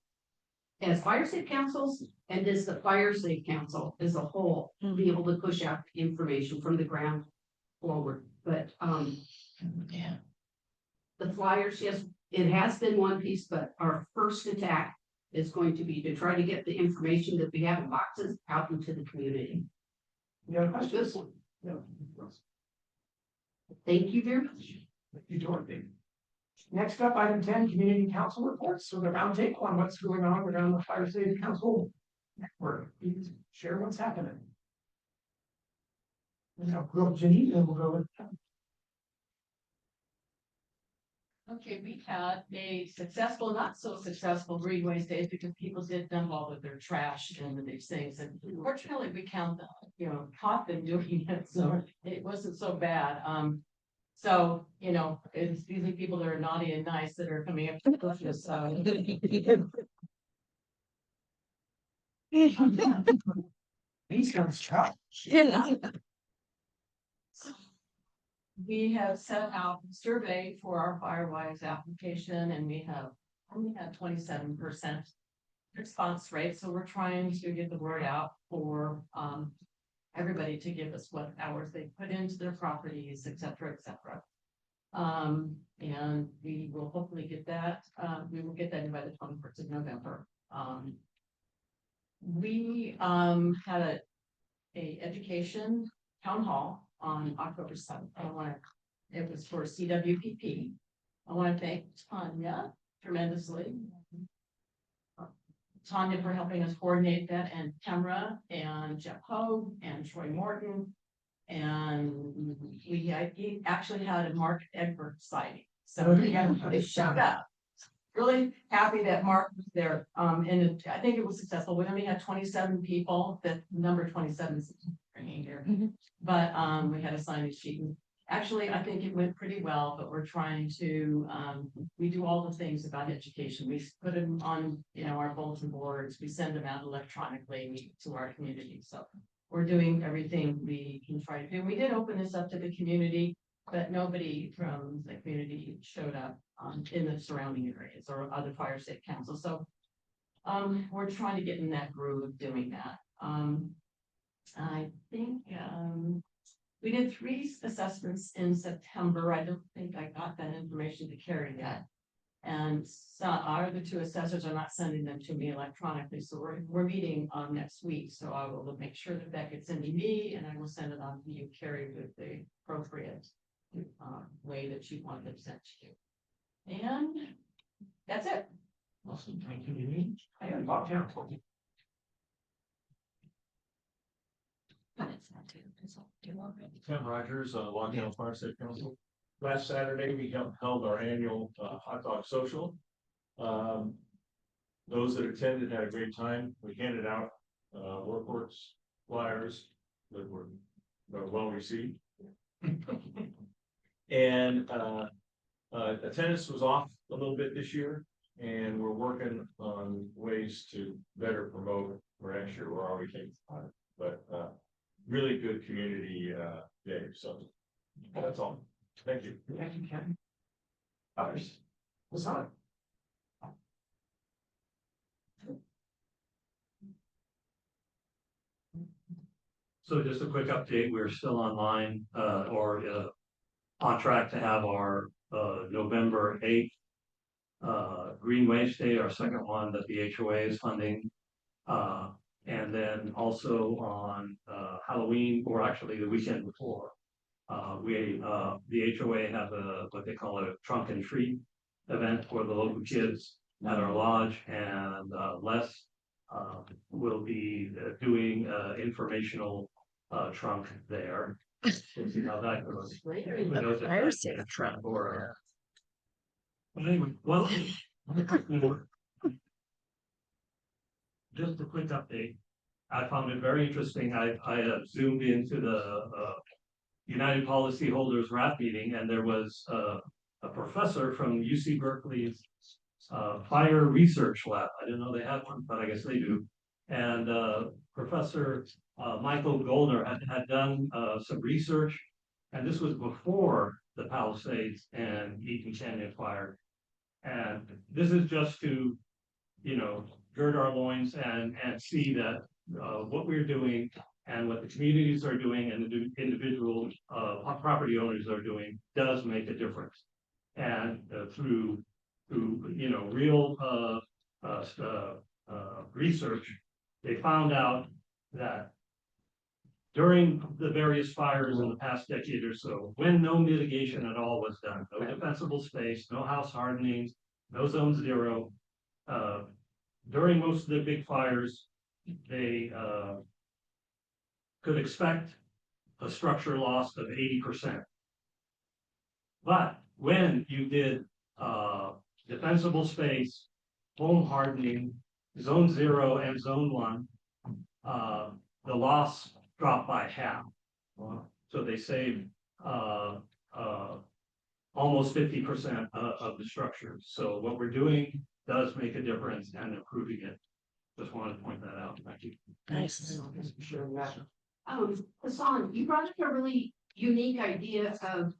as fire safe councils, and does the Fire Safe Council as a whole be able to push out information from the ground forward. But Yeah. the flyers, yes, it has been one piece, but our first attack is going to be to try to get the information that we have in boxes out into the community. Yeah, questions? No. Thank you very much. Thank you, Dorothy. Next up, item 10, community council reports. So the roundtable on what's going on around the Fire Safe Council network. Please share what's happening. And I'll go with Jenny, and we'll go with. Okay, we had a successful, not so successful Greenways Days because people did dump all of their trash into these things. And fortunately, we caught them doing it, so it wasn't so bad. So, you know, it's usually people that are naughty and nice that are coming up to push us, These guys chop. Yeah. We have sent out a survey for our Firewise application and we have only had 27% response rate. So we're trying to get the word out for everybody to give us what hours they put into their properties, et cetera, et cetera. And we will hopefully get that. We will get that in by the 21st of November. We had a education town hall on October 7th. It was for CWPP. I want to thank Tanya tremendously. Tanya for helping us coordinate that, and Tamra and Jeff Hogue and Troy Morton. And we actually had a Mark Egbert sighting. So they showed up. Really happy that Mark was there. And I think it was successful. We only had 27 people. That number 27 is bringing here. But we had a signage sheet. Actually, I think it went pretty well, but we're trying to, we do all the things about education. We put them on, you know, our bulletin boards. We send them out electronically to our community. So we're doing everything we can try to do. We did open this up to the community, but nobody from the community showed up in the surrounding areas or other fire safe councils. So we're trying to get in that groove of doing that. I think we did 3 assessments in September. I don't think I got that information to carry yet. And so our other 2 assessors are not sending them to me electronically. So we're meeting next week. So I will make sure that that gets into me and I will send it on to you, Carrie, with the appropriate way that you want it sent to you. And that's it. Awesome, thank you. I got Bob Town. Tim Rogers, Long Island Fire Safe Council. Last Saturday, we held our annual hot dog social. Those that attended had a great time. We handed out workworks flyers that were well received. And attendance was off a little bit this year, and we're working on ways to better promote for next year. We're already taking part, but really good community day. So that's all. Thank you. Thank you, Ken. Others? What's on? So just a quick update, we're still online, or on track to have our November 8th Green Waste Day, our second one that the HOA is funding. And then also on Halloween, or actually the weekend before, the HOA has what they call a trunk and treat event for the local kids at our lodge, and Les will be doing informational trunk there. We'll see how that goes. Fire safe trunk. But anyway, well, just a quick update. I found it very interesting. I zoomed into the United Policyholders RAP meeting, and there was a professor from UC Berkeley's Fire Research Lab. I didn't know they had one, but I guess they do. And Professor Michael Goldner had done some research, and this was before the Palisades and Eaton Canyon fire. And this is just to, you know, gird our loins and see that what we're doing and what the communities are doing and the individual property owners are doing does make a difference. And through you know, real research, they found out that during the various fires in the past decade or so, when no mitigation at all was done, no defensible space, no house hardening, no zone 0, during most of the big fires, they could expect a structure loss of 80%. But when you did defensible space, home hardening, zone 0 and zone 1, the loss dropped by half. So they saved almost 50% of the structure. So what we're doing does make a difference and improving it. Just wanted to point that out. Thank you. Nice. Hassan, you brought up a really unique idea of,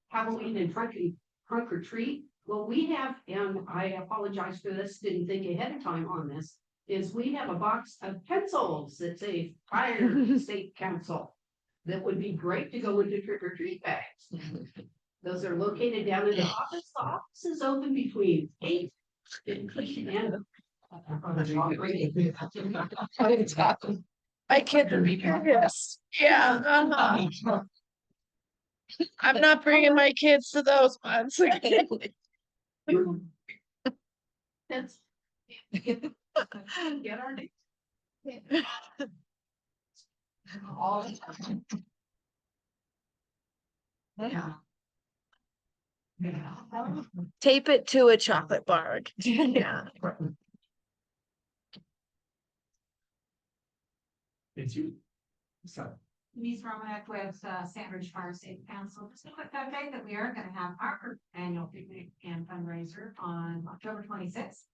Halloween and trunk or treat. What we have, and I apologize for this, didn't think ahead of time on this, is we have a box of pencils that say Fire State Council. That would be great to go into trick or treat bags. Those are located down in the office. The office is open between 8 and My kids would be pissed. Yeah. I'm not bringing my kids to those ones. That's. Get our name. All the time. Yeah. Tape it to a chocolate bar. Yeah. It's you. So. Denise Romanek with Sandridge Fire Safe Council. Just a quick update that we are going to have our annual picnic and fundraiser on October 26th.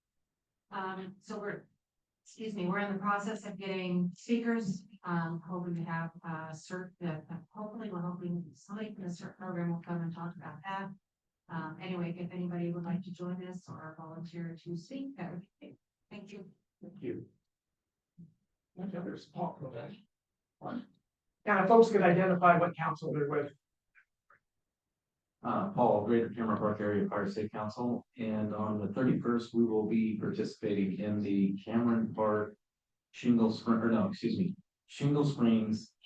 So we're in the process of getting speakers, hoping to have hopefully we're hoping somebody from the CERT program will come and talk about that. Anyway, if anybody would like to join us or volunteer to speak, that would be great. Thank you. Thank you. Now, folks can identify what council they're with. Paul, Greater Cameron Park Area Fire Safe Council, and on the 31st, we will be participating in the Cameron Park Shingle Springs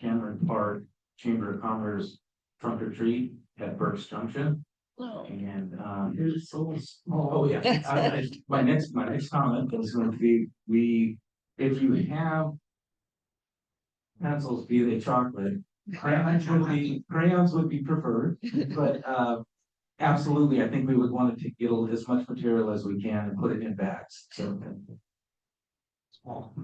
Cameron Park Chamber of Commerce trunk or treat at Burke's Junction. And It's so small. oh yeah, my next comment is going to be if you have pencils, be they chocolate, crayons would be preferred, but absolutely, I think we would want to get as much material as we can and put it in bags. So small.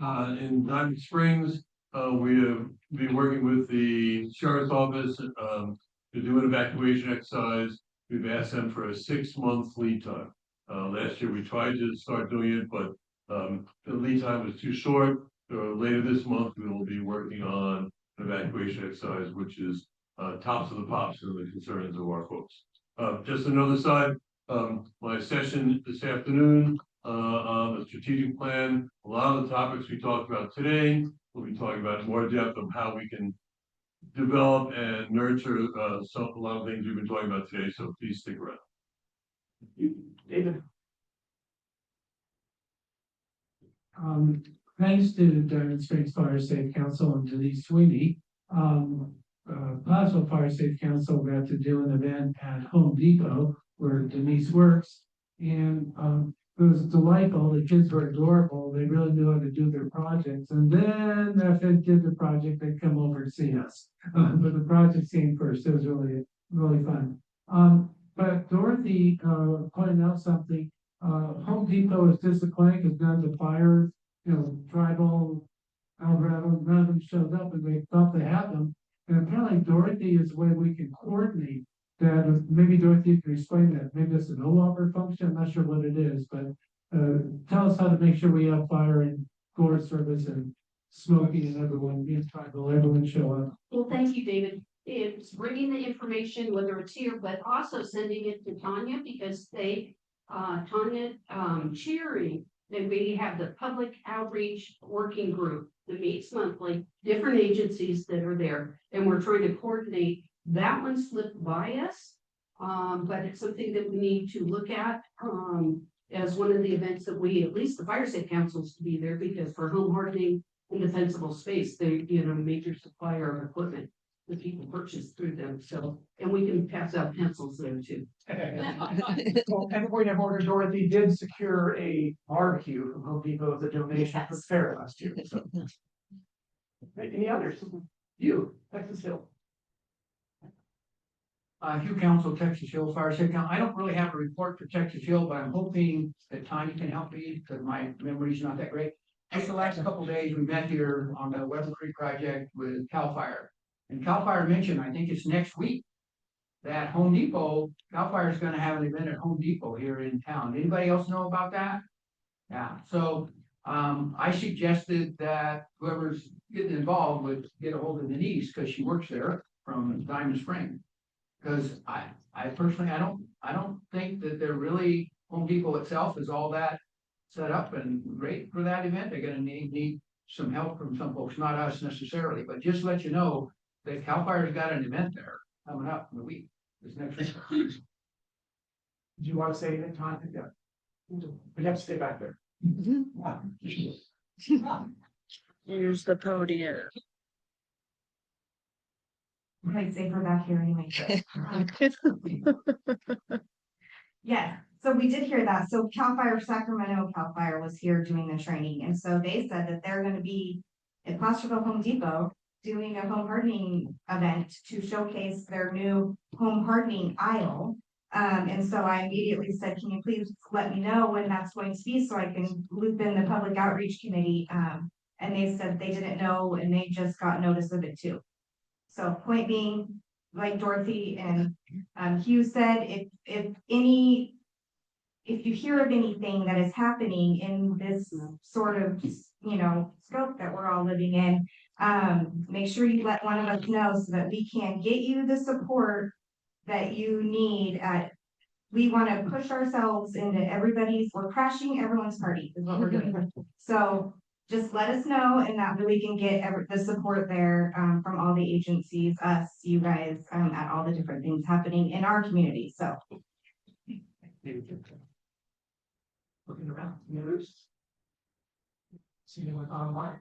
In Diamond Springs, we have been working with the sheriff's office to do an evacuation exercise. We've asked them for a 6-month lead time. Last year we tried to start doing it, but the lead time was too short. Later this month, we will be working on an evacuation exercise, which is tops of the pops of the concerns of our folks. Just another side, my session this afternoon on the strategic plan, a lot of the topics we talked about today, we'll be talking about in more depth of how we can develop and nurture a lot of things we've been talking about today, so please stick around. David. Thanks to Diamond Springs Fire Safe Council and Denise Sweeney. Placerville Fire Safe Council got to do an event at Home Depot where Denise works. And it was delightful. The kids were adorable. They really knew how to do their projects. And then after they did the project, they'd come over to see us. But the project came first. It was really, really fun. But Dorothy pointed out something. Home Depot is disappointed because none of the fire, tribal, Alvarado, none of them showed up and they thought they had them. And apparently Dorothy is the way we can coordinate that. Maybe Dorothy can explain that. Maybe it's a no longer function. I'm not sure what it is, but tell us how to make sure we have fire and Forest Service and Smokey and everyone, tribal, everyone show up. Well, thank you, David. It's bringing the information, whether it's here, but also sending it to Tanya because Tanya cheering that we have the public outreach working group that meets monthly, different agencies that are there, and we're trying to coordinate. That one slipped by us, but it's something that we need to look at as one of the events that we, at least the Fire Safe Councils to be there because for home hardening and defensible space, they're a major supplier of equipment that people purchase through them. So, and we can pass out pencils there too. Well, and point of order, Dorothy did secure a barbecue from Home Depot as a donation for the fair last year. So. Any others? You, Texas Hill. Hugh Council, Texas Hill Fire Safe Council. I don't really have a report for Texas Hill, but I'm hoping that Tanya can help me because my memory's not that great. Just the last couple of days, we met here on the Weather Creek project with CAL FIRE. And CAL FIRE mentioned, I think it's next week, that Home Depot, CAL FIRE is gonna have an event at Home Depot here in town. Anybody else know about that? Yeah, so, I suggested that whoever's getting involved would get a hold of Denise, because she works there from Diamond Spring. Because I personally, I don't think that they're really, Home Depot itself is all that set up and great for that event. They're gonna need some help from some folks, not us necessarily, but just let you know that CAL FIRE's got an event there coming up in the week, this next week. Do you want to say anything, Todd? Yeah. We have to stay back there. Use the podium. I'd say we're back here anyway. Yes, so we did hear that. So CAL FIRE Sacramento, CAL FIRE was here doing the training, and so they said that they're gonna be at Placerville Home Depot doing a home hardening event to showcase their new home hardening aisle. And so I immediately said, can you please let me know when that's going to be so I can loop in the public outreach committee? And they said they didn't know and they just got notice of it too. So point being, like Dorothy and Hugh said, if you hear of anything that is happening in this sort of, scope that we're all living in, make sure you let one of us know so that we can get you the support that you need. We want to push ourselves into we're crashing everyone's party is what we're doing. So just let us know, and that way we can get the support there from all the agencies, us, you guys, at all the different things happening in our community. So Looking around, news. See anyone online?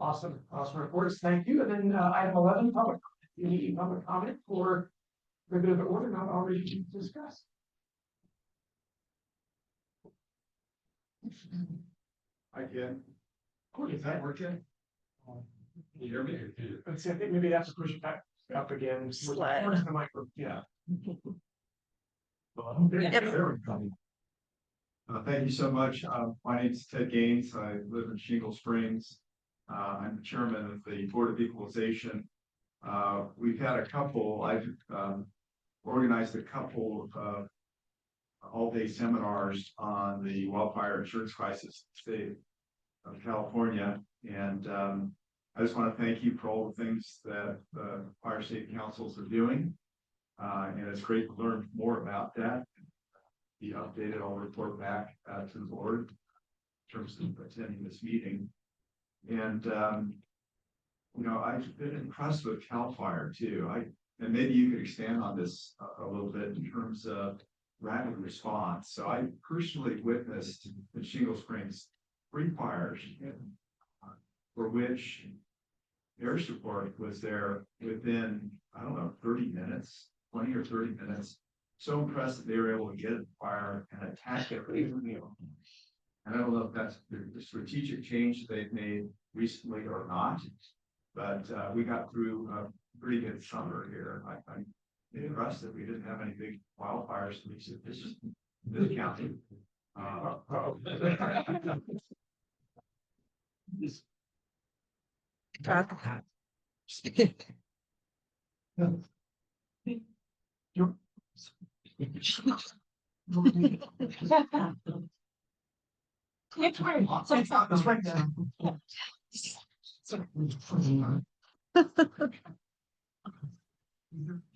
Awesome reports, thank you. And then item 11, public. You need public comment for a bit of order not already discussed. I can. Is that working? Can you hear me? Let's see, I think maybe that's to push it back up again. Slide. Where's the micro? Yeah. There we go. Thank you so much. My name is Ted Gaines. I live in Shingle Springs. I'm the chairman of the Board of Equalization. We've had a couple, I've organized a couple of all-day seminars on the wildfire insurance crisis in the state of California. And I just want to thank you for all the things that the fire safety councils are doing. And it's great to learn more about that. Be updated, I'll report back to the board in terms of attending this meeting. And I've been impressed with CAL FIRE too. And maybe you could expand on this a little bit in terms of rapid response. So I personally witnessed in Shingle Springs 3 fires for which air support was there within, 30 minutes, 20 or 30 minutes. So impressed that they were able to get at the fire and attack it. And I don't know if that's the strategic change that they've made recently or not, but we got through a pretty good summer here. I'm impressed that we didn't have any big wildfires, at least this county.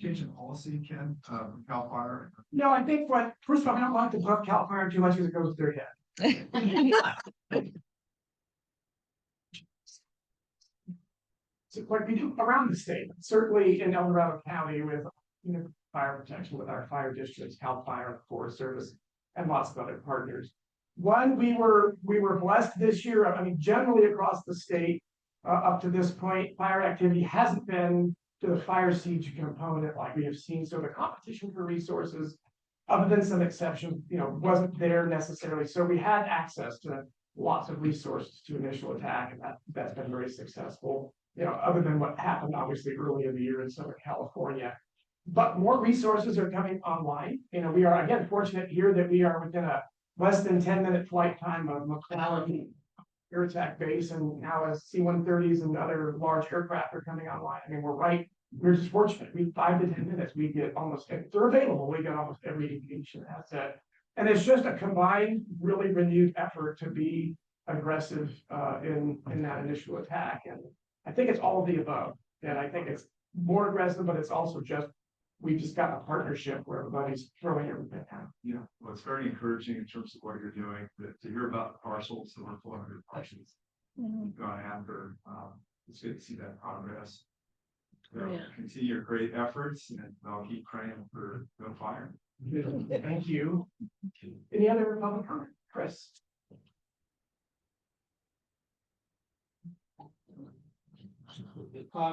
Change in policy, Ken, CAL FIRE. No, I think first of all, I don't like to buff CAL FIRE too much because it goes through their head. So what we do around the state, certainly in El Dorado County with fire protection with our fire districts, CAL FIRE, Forest Service, and lots of other partners. One, we were blessed this year. I mean, generally across the state, up to this point, fire activity hasn't been to the fire siege component like we have seen. So the competition for resources, other than some exceptions, wasn't there necessarily. So we had access to lots of resources to initial attack, and that's been very successful. Other than what happened obviously early in the year in Southern California. But more resources are coming online. We are again fortunate here that we are within a less than 10-minute flight time of McAllen air attack base, and now as C-130s and other large aircraft are coming online, I mean, we're just fortunate. We 5 to 10 minutes, we get almost, if they're available, we get almost every aviation asset. And it's just a combined, really renewed effort to be aggressive in that initial attack. And I think it's all of the above. And I think it's more aggressive, but it's also just, we've just got a partnership where everybody's throwing everything down. Yeah, well, it's very encouraging in terms of what you're doing, to hear about the parcels, the 400 parcels you've gone after. It's good to see that progress. So continue your great efforts, and I'll keep praying for no fire. Thank you. Any other public comment? Chris?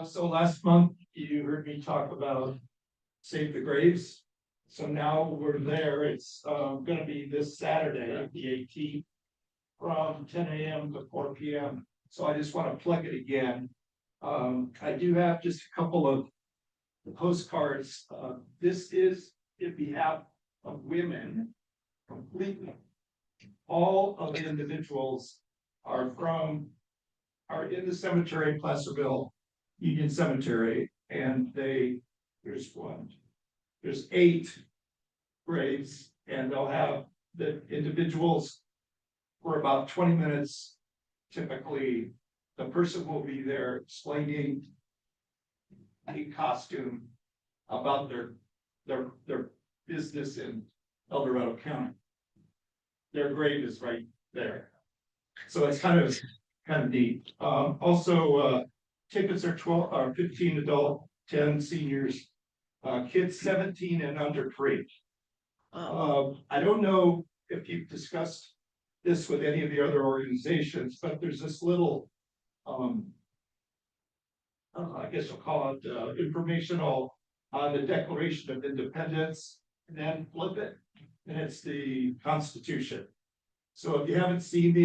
So last month, you heard me talk about Save the Graves. So now we're there. It's gonna be this Saturday, the 18th, from 10 a.m. to 4 p.m. So I just want to plug it again. I do have just a couple of postcards. This is in behalf of women completely. All of the individuals are in the cemetery in Placerville, Union Cemetery, and there's 8 graves, and they'll have the individuals for about 20 minutes. Typically, the person will be there explaining in costume about their business in El Dorado County. Their grave is right there. So it's kind of neat. Also, tickets are 15 adult, 10 seniors, kids 17 and under 3. I don't know if you've discussed this with any of the other organizations, but there's this little, I guess we'll call it informational on the Declaration of Independence, and then flip it, and it's the Constitution. So if you haven't seen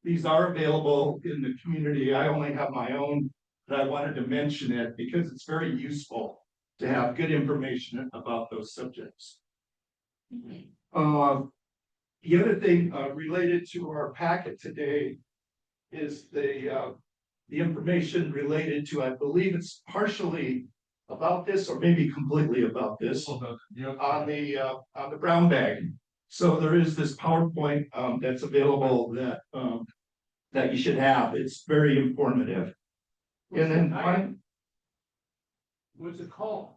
these are available in the community. I only have my own, but I wanted to mention it because it's very useful to have good information about those subjects. The other thing related to our packet today is the information related to, I believe it's partially about this or maybe completely about this on the brown bag. So there is this PowerPoint that's available that you should have. It's very informative. And then What's it called?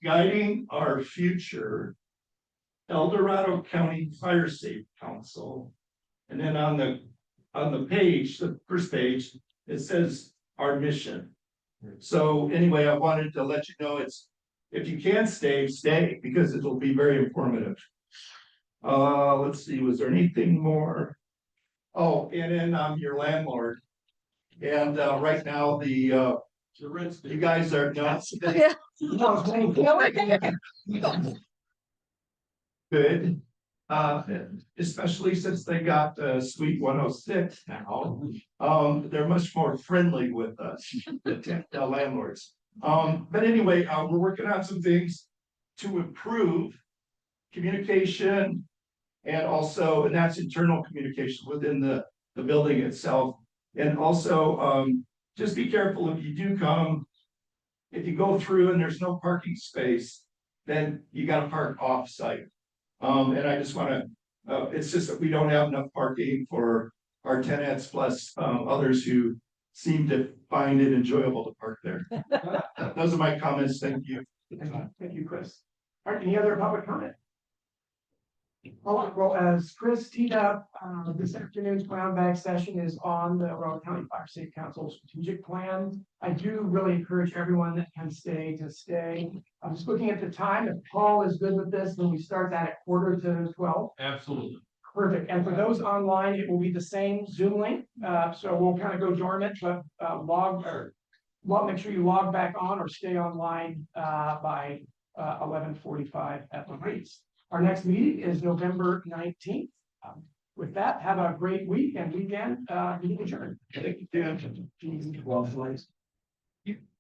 Guiding Our Future, El Dorado County Fire Safe Council. And then on the page, the first page, it says our mission. So anyway, I wanted to let you know if you can stay because it'll be very informative. Let's see, was there anything more? Oh, and then I'm your landlord. And right now you guys are nuts. Good. Especially since they got Suite 106 now. They're much more friendly with us, the landlords. But anyway, we're working on some things to improve communication and that's internal communication within the building itself. And also, just be careful if you do come, if you go through and there's no parking space, then you gotta park off site. And I just wanna, it's just that we don't have enough parking for our tenants plus others who seem to find it enjoyable to park there. Those are my comments. Thank you. Thank you, Chris. All right, any other public comment? Well, as Chris teed up, this afternoon's brown bag session is on the Rowan County Fire Safe Council strategic plan. I do really encourage everyone that can stay to stay. I'm just looking at the time. If Paul is good with this, then we start that at 11:45. Absolutely. Perfect. And for those online, it will be the same Zoom link. So we'll kind of go dormant, but make sure you log back on or stay online by 11:45 at the latest. Our next meeting is November 19th. With that, have a great week and weekend. Meeting adjourned. Thank you, Dan. Well,